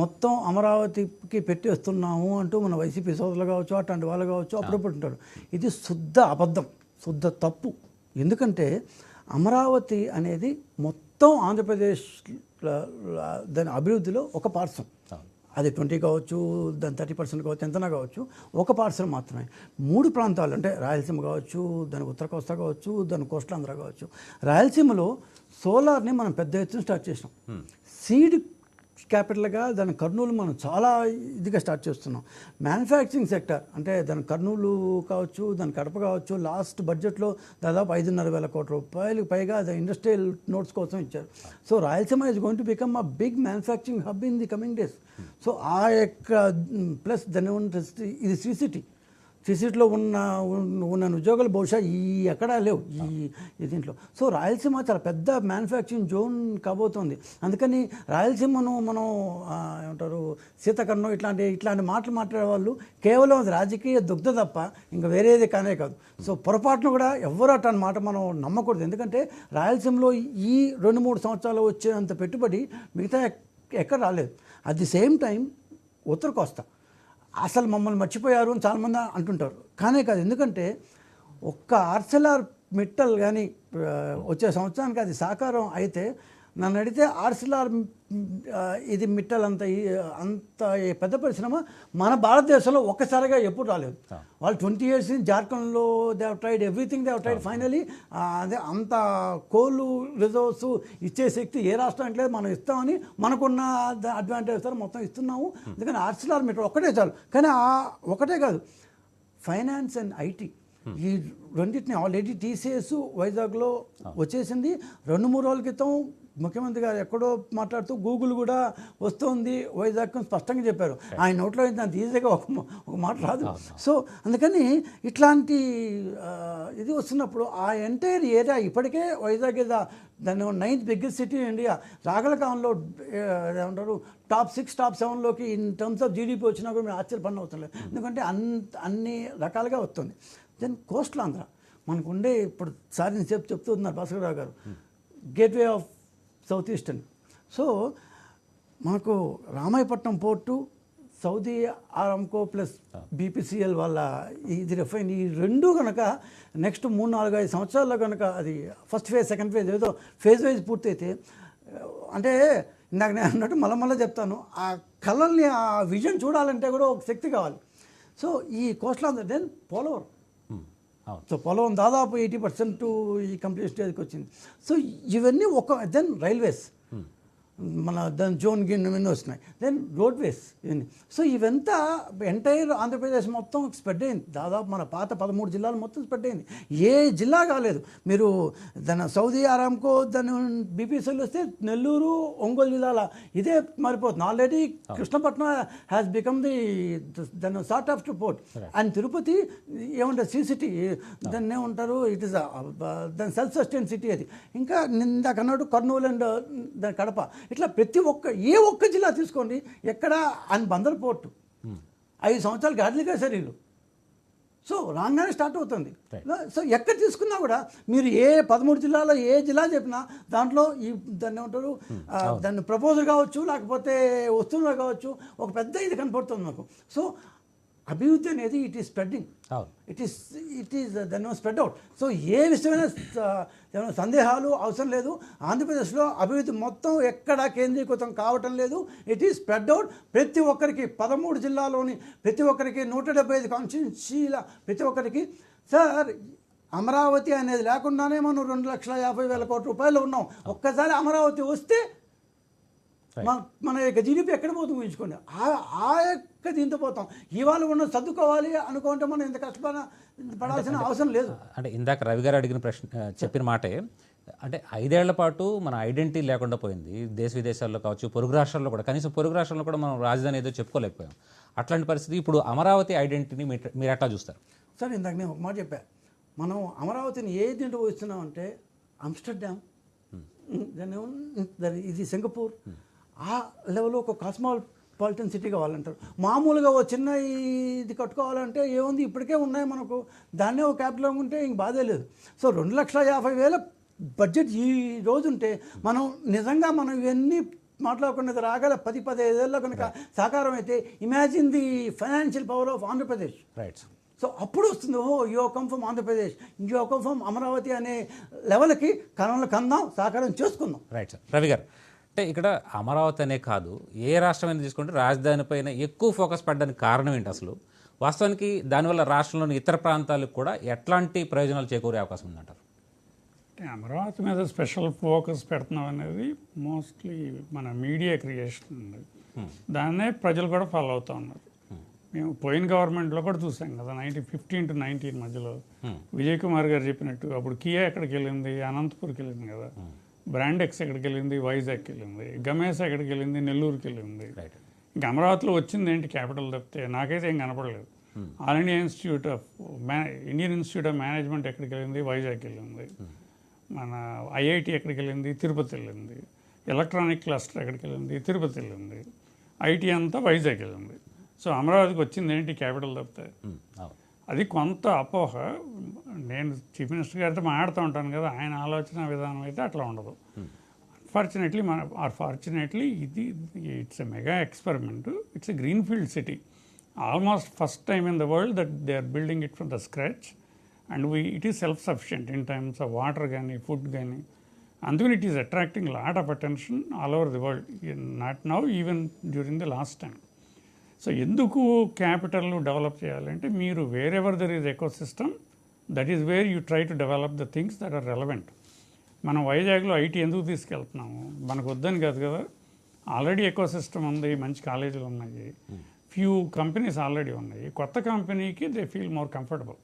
మొత్తం అమరావతికి పెట్టేస్తున్నాము అంటూ మన వైసీపీ సోదరులు కావచ్చు, అట్లాంటి వాళ్ళు కావచ్చు అప్పుడప్పుడు ఉంటారు. ఇది శుద్ధ అబద్ధం, శుద్ధ తప్పు. ఎందుకంటే అమరావతి అనేది మొత్తం ఆంధ్రప్రదేశ్ దాని అభివృద్ధిలో ఒక పార్శ్వం. అది 20 కావచ్చు, దాని 30% కావచ్చు, ఎంతనా కావచ్చు, ఒక పార్సల్ మాత్రమే. మూడు ప్రాంతాలు అంటే రాయలసీమ కావచ్చు, దాని ఉత్తర కోస్తా కావచ్చు, దాని కోస్టలాంధ్ర కావచ్చు. రాయలసీమలో సోలార్ని మనం పెద్ద ఎత్తున స్టార్ట్ చేసినాం. సీడ్ క్యాపిటల్గా దాని కర్నూలు మనం చాలా ఇదిగా స్టార్ట్ చేస్తున్నాం. మ్యానుఫ్యాక్చరింగ్ సెక్టర్ అంటే దాని కర్నూలు కావచ్చు, దాని కడప కావచ్చు, లాస్ట్ బడ్జెట్లో దాదాపు 5,500 కోట్ల రూపాయలకు పైగా అది ఇండస్ట్రియల్ నోట్స్ కోసం ఇచ్చారు. So Rayalaseema is going to become a big manufacturing hub in the coming days. So ఆ యొక్క ప్లస్ దాని ఇది శ్రీ సిటీలో ఉన్న ఉద్యోగాలు బహుశా ఎక్కడా లేవు ఈ దీంట్లో. సో రాయలసీమ చాలా పెద్ద మ్యానుఫ్యాక్చరింగ్ జోన్ కాబోతోంది. అందుకని రాయలసీమను మనం ఏమంటారు శీతకరణం ఇట్లాంటి మాటలు మాట్లాడే వాళ్ళు కేవలం అది రాజకీయ దుగ్ధ తప్ప ఇంకా వేరేది కానే కాదు. సో పొరపాటును కూడా ఎవ్వరూ అట్లాంటి మాట మనం నమ్మకూడదు. ఎందుకంటే రాయలసీమలో ఈ 2-3 సంవత్సరాలు వచ్చేంత పెట్టుబడి మిగతా ఎక్కడ రాలేదు. అట్ ది సేమ్ టైం ఉత్తర కోస్తా అసలు మమ్మల్ని మర్చిపోయారు అని చాలామంది అంటుంటారు. కానే కాదు. ఎందుకంటే ఒక్క ఆర్సెలార్ మిట్టల్ కానీ వచ్చే సంవత్సరానికి అది సాకారం అయితే నన్ను అడిగితే ఆర్సెలార్ ఇది మిట్టల్ అంత పెద్ద పరిశ్రమ మన భారతదేశంలో ఒక్కసారిగా ఎప్పుడు రాలేదు. వాళ్ళు 20 years జార్ఖండ్లో they have tried everything, they have tried. Finally అదే అంత కోలు రిజర్వ్స్ ఇచ్చే శక్తి ఏ రాష్ట్రం లేదు. మనం ఇస్తామని మనకున్న అడ్వాంటేజ్ సార్ మొత్తం ఇస్తున్నాము. ఎందుకంటే ఆర్సెలార్ మిట్టల్ ఒక్కటే చాలు. కానీ ఒకటే కాదు, ఫైనాన్స్ అండ్ ఐటీ ఈ రెండింటిని ఆల్రెడీ టీసీఎస్ వైజాగ్లో వచ్చేసింది. 2-3 రోజుల క్రితం ముఖ్యమంత్రి గారు ఎక్కడో మాట్లాడుతూ గూగుల్ కూడా వస్తుంది వైజాగ్ స్పష్టంగా చెప్పారు. ఆయన నోట్లో అంత ఈజీగా ఒక మాట రాదు. సో అందుకని ఇట్లాంటి ఇది వస్తున్నప్పుడు ఆ ఎంటైర్ ఏరియా ఇప్పటికే వైజాగ్ దాన్ని 9th biggest city in India. రాగలకాలంలో ఏమంటారు టాప్ 6, టాప్ 7లోకి ఇన్ టర్మ్స్ ఆఫ్ జీడిపి వచ్చినా కూడా మేము ఆశ్చర్యపడిన అవసరం లేదు. ఎందుకంటే అన్ని రకాలుగా వస్తుంది. దెన్ కోస్టల్ ఆంధ్ర మనకు ఉండే ఇప్పుడు సార్ నేను చెప్తూ ఉన్నారు Bhaskar garu, gateway of south eastern. So మనకు Ramayapatnam port, Saudi Aramco plus BPCL వాళ్ళ ఇది రిఫైన్ ఈ రెండు కనుక నెక్స్ట్ 3-4-5 సంవత్సరాల్లో కనుక అది ఫస్ట్ ఫేజ్, సెకండ్ ఫేజ్ ఏదో ఫేజ్ వైజ్ పూర్తయితే, అంటే ఇందాక నేను అన్నట్టు మళ్ళీ చెప్తాను, ఆ కళల్ని ఆ విజన్ చూడాలంటే కూడా ఒక శక్తి కావాలి. సో ఈ coastal Andhra then Polavaram. So Polavaram దాదాపు 80% ఈ కంప్లీట్ స్టేజ్కి వచ్చింది. సో ఇవన్నీ దెన్ రైల్వేస్ మన దాని జోన్ ఇవన్నీ వస్తున్నాయి. దెన్ రోడ్వేస్ ఇవన్నీ. సో ఇవంతా ఎంటైర్ ఆంధ్రప్రదేశ్ మొత్తం స్ప్రెడ్ అయింది. దాదాపు మన పాత 13 జిల్లాలు మొత్తం స్ప్రెడ్ అయింది. ఏ జిల్లా కాలేదు. మీరు దాని సౌదీ ఆరామ్కో దాని బీపీసీఎల్ వస్తే నెల్లూరు, ఒంగోలు జిల్లాల ఇదే మారిపోతుంది. ఆల్రెడీ కృష్ణపట్నం హ్యాస్ బికమ్ దాని sort of port. And Tirupati ఏమంటారు సీ సిటీ, దాన్ని ఏమంటారు ఇట్ ఇస్ దాని సెల్ఫ్ సస్టైన్ సిటీ. అది ఇంకా ఇందాక అన్నాడు కర్నూలు అండ్ దాని కడప. ఇట్లా ప్రతి ఏ ఒక్క జిల్లా తీసుకోండి ఎక్కడ అని బందర్ పోర్టు 5 సంవత్సరాలు గాడిలు కాశారు వీళ్ళు. సో రాగానే స్టార్ట్ అవుతుంది. సో ఎక్కడ తీసుకున్నా కూడా మీరు ఏ 13 జిల్లాలో ఏ జిల్లా చెప్పినా దాంట్లో దాన్ని ఏమంటారు దాన్ని ప్రపోజల్ కావచ్చు, లేకపోతే వస్తువులు కావచ్చు, ఒక పెద్ద ఇది కనపడుతుంది మాకు. సో అభివృద్ధి అనేది it is spreading, it is దాన్ని స్ప్రెడ్ అవుట్. సో ఏ విషయమైన సందేహాలు అవసరం లేదు. ఆంధ్రప్రదేశ్లో అభివృద్ధి మొత్తం ఎక్కడా కేంద్రీకృతం కావటం లేదు. It is spread out. ప్రతి ఒక్కరికి 13 జిల్లాలోని ప్రతి ఒక్కరికి 175 కాన్స్టిట్యున్సీల ప్రతి ఒక్కరికి. సార్ అమరావతి అనేది లేకుండానే మనం 2,50,000 కోట్ల రూపాయలు ఉన్నాం. ఒక్కసారి అమరావతి వస్తే మన యొక్క జీడిపి ఎక్కడ పోతుంది ఊహించుకోండి. ఆ యొక్క దీంతో పోతాం. ఇవాళ ఉన్న చదువుకోవాలి అనుకుంటే మనం ఇంత కష్టపడాల్సిన అవసరం లేదు. అంటే ఇందాక రవి గారు అడిగిన ప్రశ్న చెప్పిన మాటే, అంటే 5 ఏళ్ల పాటు మన ఐడెంటిటీ లేకుండా పోయింది. దేశ విదేశాల్లో కావచ్చు, పొరుగు రాష్ట్రాల్లో కూడా, కనీసం పొరుగు రాష్ట్రాల్లో కూడా మనం రాజధాని ఏదో చెప్పుకోలేకపోయాం. అట్లాంటి పరిస్థితి ఇప్పుడు అమరావతి ఐడెంటిటీని మీరు ఎట్లా చూస్తారు? సార్ ఇందాక నేను ఒక మాట చెప్పాను, మనం అమరావతిని ఏ దీంట్లో పోస్తున్నాం అంటే ఆమ్స్టర్డామ్ ఇది సింగపూర్ ఆ లెవెల్లో ఒక కాస్మోపాలిటన్ సిటీ కావాలంటారు. మామూలుగా ఓ చిన్న ఇది కట్టుకోవాలంటే ఏముంది, ఇప్పటికే ఉన్నాయి మనకు, దాన్నే ఒక క్యాపిటల్ ఉంటే ఇంక బాధే లేదు. సో 2,50,000 బడ్జెట్ ఈ రోజు ఉంటే మనం నిజంగా మనం ఇవన్నీ మాట్లాడుకునేది రాగల 10-15 ఏళ్ళలో కనుక సాకారం అయితే imagine the financial power of Andhra Pradesh. Right. So అప్పుడు వస్తుంది, ఓహో యో కమ్ ఫ్రమ్ ఆంధ్రప్రదేశ్, యో కమ్ ఫ్రమ్ అమరావతి అనే లెవెల్కి కళలు కందాం, సాకారం చేసుకుందాం. Right sir. రవి గారు, అంటే ఇక్కడ అమరావతి అనే కాదు, ఏ రాష్ట్రమైనా తీసుకుంటే రాజధాని పైన ఎక్కువ ఫోకస్ పడడానికి కారణం ఏంటి అసలు? వాస్తవానికి దానివల్ల రాష్ట్రంలోని ఇతర ప్రాంతాలకు కూడా ఎట్లాంటి ప్రయోజనాలు చేకూరే అవకాశం ఉందంటారు? అమరావతి మీద స్పెషల్ ఫోకస్ పెడుతున్నాం అనేది మోస్ట్లీ మన మీడియా క్రియేషన్ ఉంది. దాన్నే ప్రజలు కూడా ఫాలో అవుతూ ఉన్నారు. మేము పోయిన గవర్నమెంట్లో కూడా చూసాం కదా, 2015 to 19 మధ్యలో విజయ్ కుమార్ గారు చెప్పినట్టు అప్పుడు కియా ఎక్కడికి వెళ్ళింది, అనంతపూర్కి వెళ్ళింది కదా, బ్రాండెక్స్ ఎక్కడికి వెళ్ళింది, వైజాగ్కి వెళ్ళింది, గమేసా ఎక్కడికి వెళ్ళింది, నెల్లూరుకి వెళ్ళింది. ఇంకా అమరావతిలో వచ్చింది ఏంటి క్యాపిటల్ తప్పితే నాకైతే ఏం కనపడలేదు. All India Indian institute of management ఎక్కడికి వెళ్ళింది, వైజాగ్కి వెళ్ళింది. మన ఐఐటి ఎక్కడికి వెళ్ళింది, తిరుపతి వెళ్ళింది. ఎలక్ట్రానిక్ క్లస్టర్ ఎక్కడికి వెళ్ళింది, తిరుపతి వెళ్ళింది. ఐటీ అంతా వైజాగ్ వెళ్ళింది. సో అమరావతికి వచ్చింది ఏంటి క్యాపిటల్ తప్పితే. అది కొంత అపోహ. నేను చీఫ్ మినిస్టర్ గారితో మాట్లాడుతూ ఉంటాను కదా, ఆయన ఆలోచన విధానం అయితే అట్లా ఉండదు. ఫార్చునేట్లీ ఇది it's a mega experiment. It's a green field city. Almost first time in the world that they are building it from the scratch. And it is self sufficient in terms of water కానీ food కానీ. అందుకని it is attracting lot of attention all over the world, not now even during the last time. So ఎందుకు capital develop చేయాలంటే మీరు wherever there is ecosystem, that is where you try to develop the things that are relevant. మనం వైజాగ్లో IT ఎందుకు తీసుకెళ్తున్నాము, మనకు వద్దని కాదు కదా. ఆల్రెడీ ఎకో సిస్టమ్ ఉంది, మంచి కాలేజీలు ఉన్నాయి, ఫ్యూ కంపెనీస్ ఆల్రెడీ ఉన్నాయి. కొత్త కంపెనీకి దే ఫీల్ మోర్ కంఫర్టబుల్.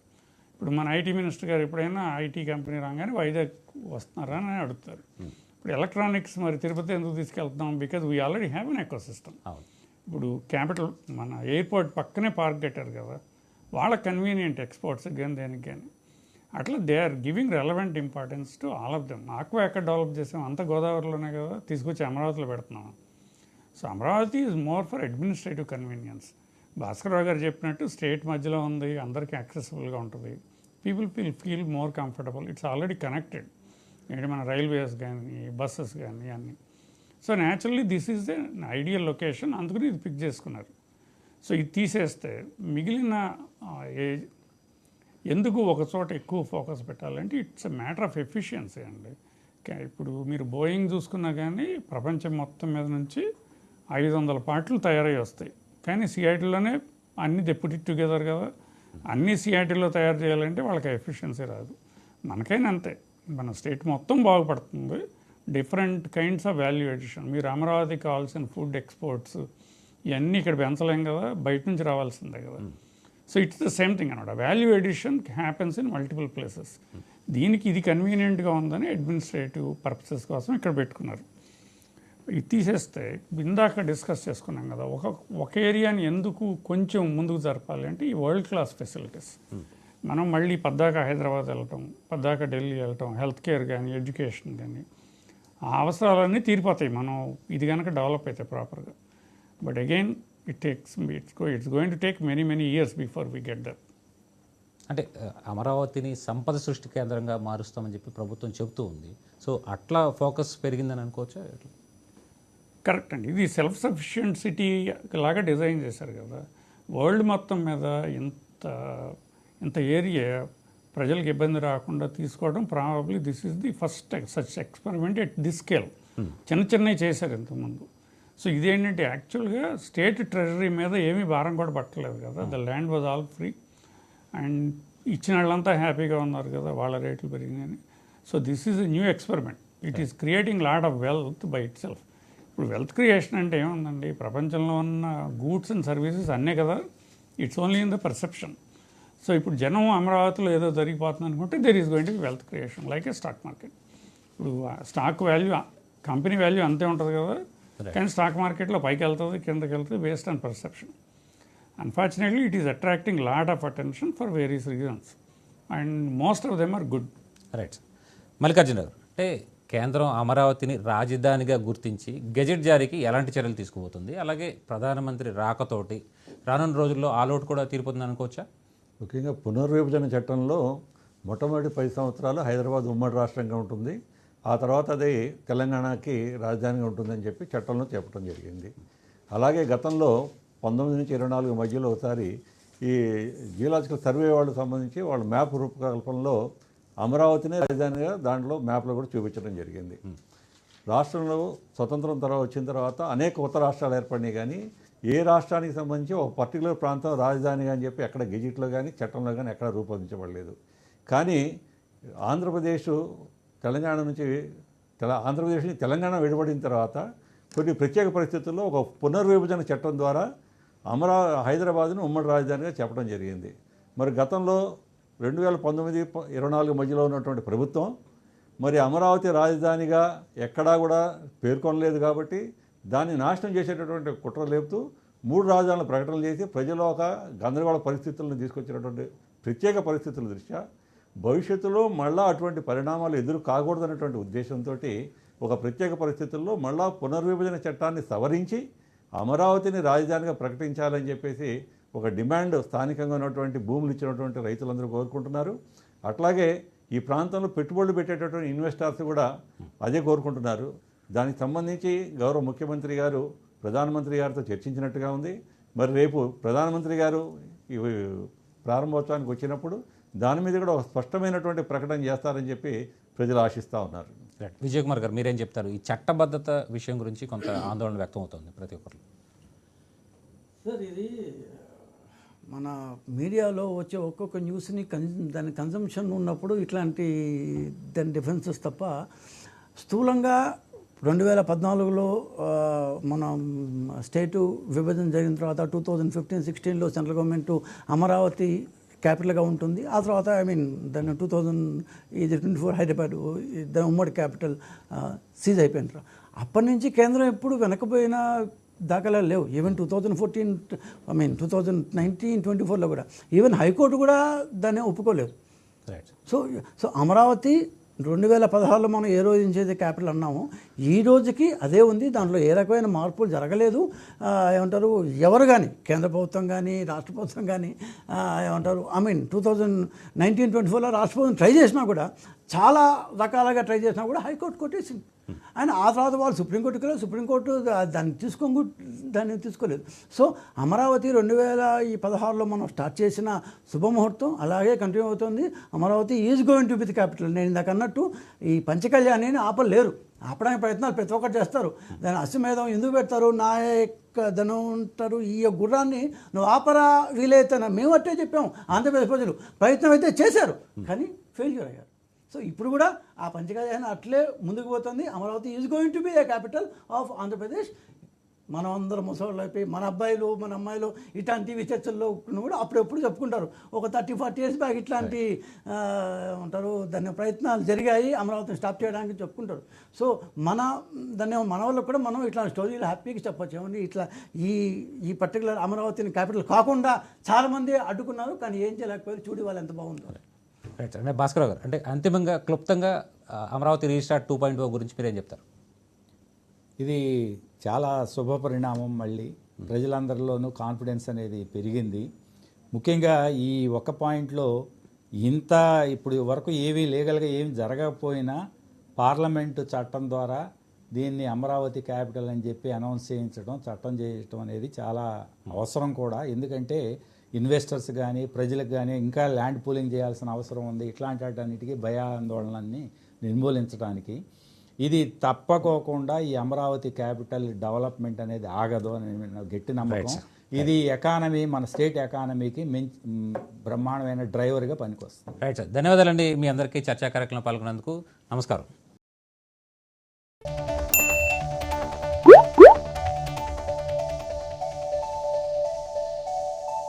ఇప్పుడు మన ఐటీ మినిస్టర్ గారు ఎప్పుడైనా ఐటీ కంపెనీ రాగానే వైజాగ్ వస్తున్నారా అని అడుగుతారు. ఇప్పుడు ఎలక్ట్రానిక్స్ మరి తిరుపతి ఎందుకు తీసుకెళ్తున్నాం, because we already have an eco system. ఇప్పుడు క్యాపిటల్ మన ఎయిర్పోర్ట్ పక్కనే పార్క్ కట్టారు కదా, వాళ్ళ కన్వీనియంట్ ఎక్స్పోర్ట్స్ కానీ దేనికి కానీ. అట్లా they are giving relevant importance to all of them. Aqua ఎక్కడ డెవలప్ చేసాం, అంత గోదావరిలోనే కదా, తీసుకొచ్చి అమరావతిలో పెడుతున్నాం. So Amaravati is more for administrative convenience. Bhaskar garu చెప్పినట్టు స్టేట్ మధ్యలో ఉంది, అందరికీ యాక్సెసిబుల్గా ఉంటుంది. People feel more comfortable. It's already connected. ఏంటి మన రైల్వేస్ కానీ బస్సెస్ కానీ అన్నీ. So naturally this is the ideal location. అందుకని ఇది పిక్ చేసుకున్నారు. సో ఇది తీసేస్తే మిగిలిన ఎందుకు ఒక చోట ఎక్కువ ఫోకస్ పెట్టాలంటే it's a matter of efficiency అండి. ఇప్పుడు మీరు బోయింగ్ చూసుకున్నా కానీ ప్రపంచం మొత్తం మీద నుంచి 500 పార్ట్లు తయారై వస్తాయి. కానీ సిఐటీలోనే అన్ని డెప్యూటీ టుగెదర్ కదా, అన్ని సిఐటీలో తయారు చేయాలంటే వాళ్ళకి ఎఫిషియన్సీ రాదు. మనకైనా అంతే, మన స్టేట్ మొత్తం బాగుపడుతుంది. Different kinds of value addition. మీరు అమరావతికి కావాల్సిన ఫుడ్ ఎక్స్పోర్ట్స్ ఇవన్నీ ఇక్కడ పెంచలేం కదా, బయట నుంచి రావాల్సిందే కదా. So it's the same thing అనమాట. Value addition happens in multiple places. దీనికి ఇది కన్వీనియంట్గా ఉందని అడ్మినిస్ట్రేటివ్ పర్పసెస్ కోసం ఇక్కడ పెట్టుకున్నారు. ఇది తీసేస్తే ఇందాక డిస్కస్ చేసుకున్నాం కదా, ఒక ఏరియాని ఎందుకు కొంచెం ముందుకు జరపాలి అంటే ఈ వరల్డ్ క్లాస్ ఫెసిలిటీస్. మనం మళ్ళీ పద్దాక హైదరాబాద్ వెళ్ళటం, పద్దాక ఢిల్లీ వెళ్ళటం, హెల్త్ కేర్ కానీ ఎడ్యుకేషన్ కానీ ఆ అవసరాలన్నీ తీరిపోతాయి మనం ఇది కనుక డెవలప్ అయితే ప్రాపర్గా. But again it's going to take many years before we get that. అంటే అమరావతిని సంపద సృష్టి కేంద్రంగా మారుస్తామని చెప్పి ప్రభుత్వం చెబుతూ ఉంది. సో అట్లా ఫోకస్ పెరిగిందని అనుకోవచ్చా? కరెక్ట్ అండి. ఇది సెల్ఫ్ సఫిషియెంట్ సిటీ లాగా డిజైన్ చేశారు కదా. వరల్డ్ మొత్తం మీద ఇంత ఏరియా ప్రజలకు ఇబ్బంది రాకుండా తీసుకోవడం probably this is the first such experiment at this scale. చిన్నవి చేశారు ఇంతకుముందు. సో ఇదేంటంటే యాక్చువల్గా స్టేట్ ట్రెజరీ మీద ఏమీ భారం కూడా పట్టలేదు కదా. The land was all free and ఇచ్చిన వాళ్ళంతా హ్యాపీగా ఉన్నారు కదా, వాళ్ళ రేట్లు పెరిగినాయని. So this is a new experiment. It is creating lot of wealth by itself. ఇప్పుడు వెల్త్ క్రియేషన్ అంటే ఏముందండి, ప్రపంచంలో ఉన్న గూడ్స్ అండ్ సర్వీసెస్ అన్నీ కదా, it's only in the perception. So ఇప్పుడు జనం అమరావతిలో ఏదో జరిగిపోతుంది అనుకుంటే there is going to be wealth creation like a stock market. ఇప్పుడు స్టాక్ వాల్యూ కంపెనీ వాల్యూ అంతే ఉంటుంది కదా, కానీ స్టాక్ మార్కెట్లో పైకి వెళ్తుంది కిందకి వెళ్తుంది based on perception. Unfortunately it is attracting lot of attention for various reasons and most of them are good. Right. Mallikarjuna garu, అంటే కేంద్రం అమరావతిని రాజధానిగా గుర్తించి గెజెట్ జారీకి ఎలాంటి చర్యలు తీసుకుపోతుంది, అలాగే ప్రధానమంత్రి రాకతోటి రానున్న రోజుల్లో ఆల్అవుట్ కూడా తీరిపోతుంది అనుకోవచ్చా? ముఖ్యంగా పునర్విభజన చట్టంలో మొట్టమొదటి 10 సంవత్సరాలు హైదరాబాద్ ఉమ్మడి రాష్ట్రంగా ఉంటుంది. ఆ తర్వాత అది తెలంగాణకి రాజధానిగా ఉంటుందని చెప్పి చట్టంలో చెప్పడం జరిగింది. అలాగే గతంలో 19 నుంచి 24 మధ్యలో ఒకసారి ఈ జియోలాజికల్ సర్వే వాళ్ళకి సంబంధించి వాళ్ళ మ్యాప్ రూపకల్పనలో అమరావతినే రాజధానిగా దాంట్లో మ్యాప్లో కూడా చూపించడం జరిగింది. రాష్ట్రంలో స్వతంత్రం వచ్చిన తర్వాత అనేక కొత్త రాష్ట్రాలు ఏర్పడినాయి, కానీ ఏ రాష్ట్రానికి సంబంధించి ఒక పర్టికులర్ ప్రాంతం రాజధానిగా అని చెప్పి ఎక్కడ గెజిట్లో కానీ చట్టంలో కానీ ఎక్కడ రూపొందించబడలేదు. కానీ ఆంధ్రప్రదేశ్ తెలంగాణ నుంచి ఆంధ్రప్రదేశ్ని తెలంగాణ విడిపడిన తర్వాత కొన్ని ప్రత్యేక పరిస్థితుల్లో ఒక పునర్విభజన చట్టం ద్వారా హైదరాబాద్ను ఉమ్మడి రాజధానిగా చెప్పడం జరిగింది. మరి గతంలో 2019-24 మధ్యలో ఉన్నటువంటి ప్రభుత్వం మరి అమరావతి రాజధానిగా ఎక్కడా కూడా పేర్కొనలేదు కాబట్టి దాన్ని నాశనం చేసేటటువంటి కుట్ర లేపుతూ 3 రాజధానుల ప్రకటనలు చేసి ప్రజల్లో ఒక గందరగోళ పరిస్థితులను తీసుకొచ్చినటువంటి ప్రత్యేక పరిస్థితుల దృష్ట్యా భవిష్యత్తులో మళ్ళా అటువంటి పరిణామాలు ఎదురు కాకూడదనేటువంటి ఉద్దేశంతో ఒక ప్రత్యేక పరిస్థితుల్లో మళ్ళా పునర్విభజన చట్టాన్ని సవరించి అమరావతిని రాజధానిగా ప్రకటించాలని చెప్పేసి ఒక డిమాండ్ స్థానికంగా ఉన్నటువంటి భూములు ఇచ్చినటువంటి రైతులందరూ కోరుకుంటున్నారు. అట్లాగే ఈ ప్రాంతంలో పెట్టుబడులు పెట్టేటటువంటి ఇన్వెస్టర్స్ కూడా అదే కోరుకుంటున్నారు. దానికి సంబంధించి గౌరవ ముఖ్యమంత్రి గారు ప్రధానమంత్రి గారితో చర్చించినట్టుగా ఉంది. మరి రేపు ప్రధానమంత్రి గారు ఈ ప్రారంభోత్సవానికి వచ్చినప్పుడు దాని మీద కూడా ఒక స్పష్టమైనటువంటి ప్రకటన చేస్తారని చెప్పి ప్రజలు ఆశిస్తూ ఉన్నారు. విజయ్ కుమార్ గారు, మీరేం చెప్తారు? ఈ చట్టబద్ధత విషయం గురించి కొంత ఆందోళన వ్యక్తం అవుతుంది ప్రతి ఒక్కరు. సార్, ఇది మన మీడియాలో వచ్చే ఒక్కొక్క న్యూస్ని దాని కన్జంప్షన్ ఉన్నప్పుడు ఇట్లాంటి దాని డిఫరెన్సెస్ తప్ప స్థూలంగా 2014లో మన స్టేటు విభజన జరిగిన తర్వాత 2015-16లో సెంట్రల్ గవర్నమెంట్ అమరావతి క్యాపిటల్గా ఉంటుంది. ఆ తర్వాత దాన్ని 2024 హైదరాబాద్ దాని ఉమ్మడి క్యాపిటల్ సీజ్ అయిపోయిన అప్పటి నుంచి కేంద్రం ఎప్పుడు వెనకపోయిన దాఖలాలు లేవు. ఈవెన్ 2019-24లో కూడా ఈవెన్ హైకోర్టు కూడా దాన్ని ఒప్పుకోలేదు. సో అమరావతి 2016లో మనం ఏ రోజు నుంచి అయితే క్యాపిటల్ అన్నామో ఈ రోజుకి అదే ఉంది. దాంట్లో ఏ రకమైన మార్పులు జరగలేదు. ఏమంటారు, ఎవరు కానీ కేంద్ర ప్రభుత్వం కానీ రాష్ట్ర ప్రభుత్వం కానీ ఏమంటారు 2019-24లో రాష్ట్ర ప్రభుత్వం ట్రై చేసినా కూడా చాలా రకాలుగా ట్రై చేసినా కూడా హైకోర్టు కొట్టేసింది. అండ్ ఆ తర్వాత వాళ్ళు సుప్రీంకోర్టు దాన్ని తీసుకోలేదు. సో అమరావతి 2016లో మనం స్టార్ట్ చేసిన శుభముహూర్తం అలాగే కంటిన్యూ అవుతుంది. Amaravati is going to be the capital. నేను ఇందాక అన్నట్టు ఈ పంచకళ్యాణిని ఆపలేరు, ఆపడానికి ప్రయత్నాలు ప్రతి ఒక్కటి చేస్తారు. దాని అశ్వమేధం ఎందుకు పెడతారు, నా యొక్క ధనం ఉంటారు, ఈ గుర్రాన్ని నువ్వు ఆపరా వీలైతేనా మేము అట్టే చెప్పాము. ఆంధ్రప్రదేశ్ ప్రజలు ప్రయత్నం అయితే చేశారు కానీ ఫెయిల్యూర్ అయ్యారు. సో ఇప్పుడు కూడా ఆ పంచకళ్యాణి అట్లే ముందుకు పోతుంది. Amaravati is going to B A capital of Andhra Pradesh. మనం అందరం ముసళ్ళు అయిపోయి మన అబ్బాయిలు మన అమ్మాయిలు ఇట్లాంటి చర్చల్లో కూడా అప్పుడెప్పుడు చెప్పుకుంటారు. ఒక 30-40 years బ్యాక్ ఇట్లాంటి ఉంటారు దాని ప్రయత్నాలు జరిగాయి అమరావతిని స్టాప్ చేయడానికి చెప్పుకుంటారు. సో దాన్ని మన వాళ్ళకు కూడా మనం ఇట్లాంటి స్టోరీలు హ్యాపీగా చెప్పచ్చు. ఏమండి ఇట్లా ఈ పర్టికులర్ అమరావతిని క్యాపిటల్ కాకుండా చాలామంది అడ్డుకున్నారు కానీ ఏం చేయలేకపోయారు. చూడి వాళ్ళు ఎంత బాగుందో. రైట్. అంటే భాస్కర్ గారు, అంటే అంతిమంగా క్లుప్తంగా అమరావతి రీస్టార్ట్ 2.0 గురించి మీరేం చెప్తారు? ఇది చాలా శుభ పరిణామం. మళ్ళీ ప్రజలందరిలోనూ కాన్ఫిడెన్స్ అనేది పెరిగింది. ముఖ్యంగా ఈ ఒక్క పాయింట్లో ఇప్పుడు వరకు ఏమీ లీగల్గా ఏమి జరగకపోయినా పార్లమెంటు చట్టం ద్వారా దీన్ని అమరావతి క్యాపిటల్ అని చెప్పి అనౌన్స్ చేయించడం, చట్టం చేయడం అనేది చాలా అవసరం కూడా. ఎందుకంటే ఇన్వెస్టర్స్ కానీ ప్రజలకు కానీ ఇంకా ల్యాండ్ పూలింగ్ చేయాల్సిన అవసరం ఉంది. ఇట్లాంటి వాటన్నిటికీ భయాందోళనల్ని నిర్మూలించడానికి ఇది తప్పకోకుండా ఈ అమరావతి క్యాపిటల్ డెవలప్మెంట్ అనేది ఆగదు అని గట్టి నమ్మకం. ఇది ఎకానమీ, మన స్టేట్ ఎకానమీకి బ్రహ్మాండమైన డ్రైవర్గా పనికొస్తుంది. రైట్ సార్, ధన్యవాదాలండి మీ అందరికీ చర్చా కార్యక్రమం పాల్గొన్నందుకు. నమస్కారం.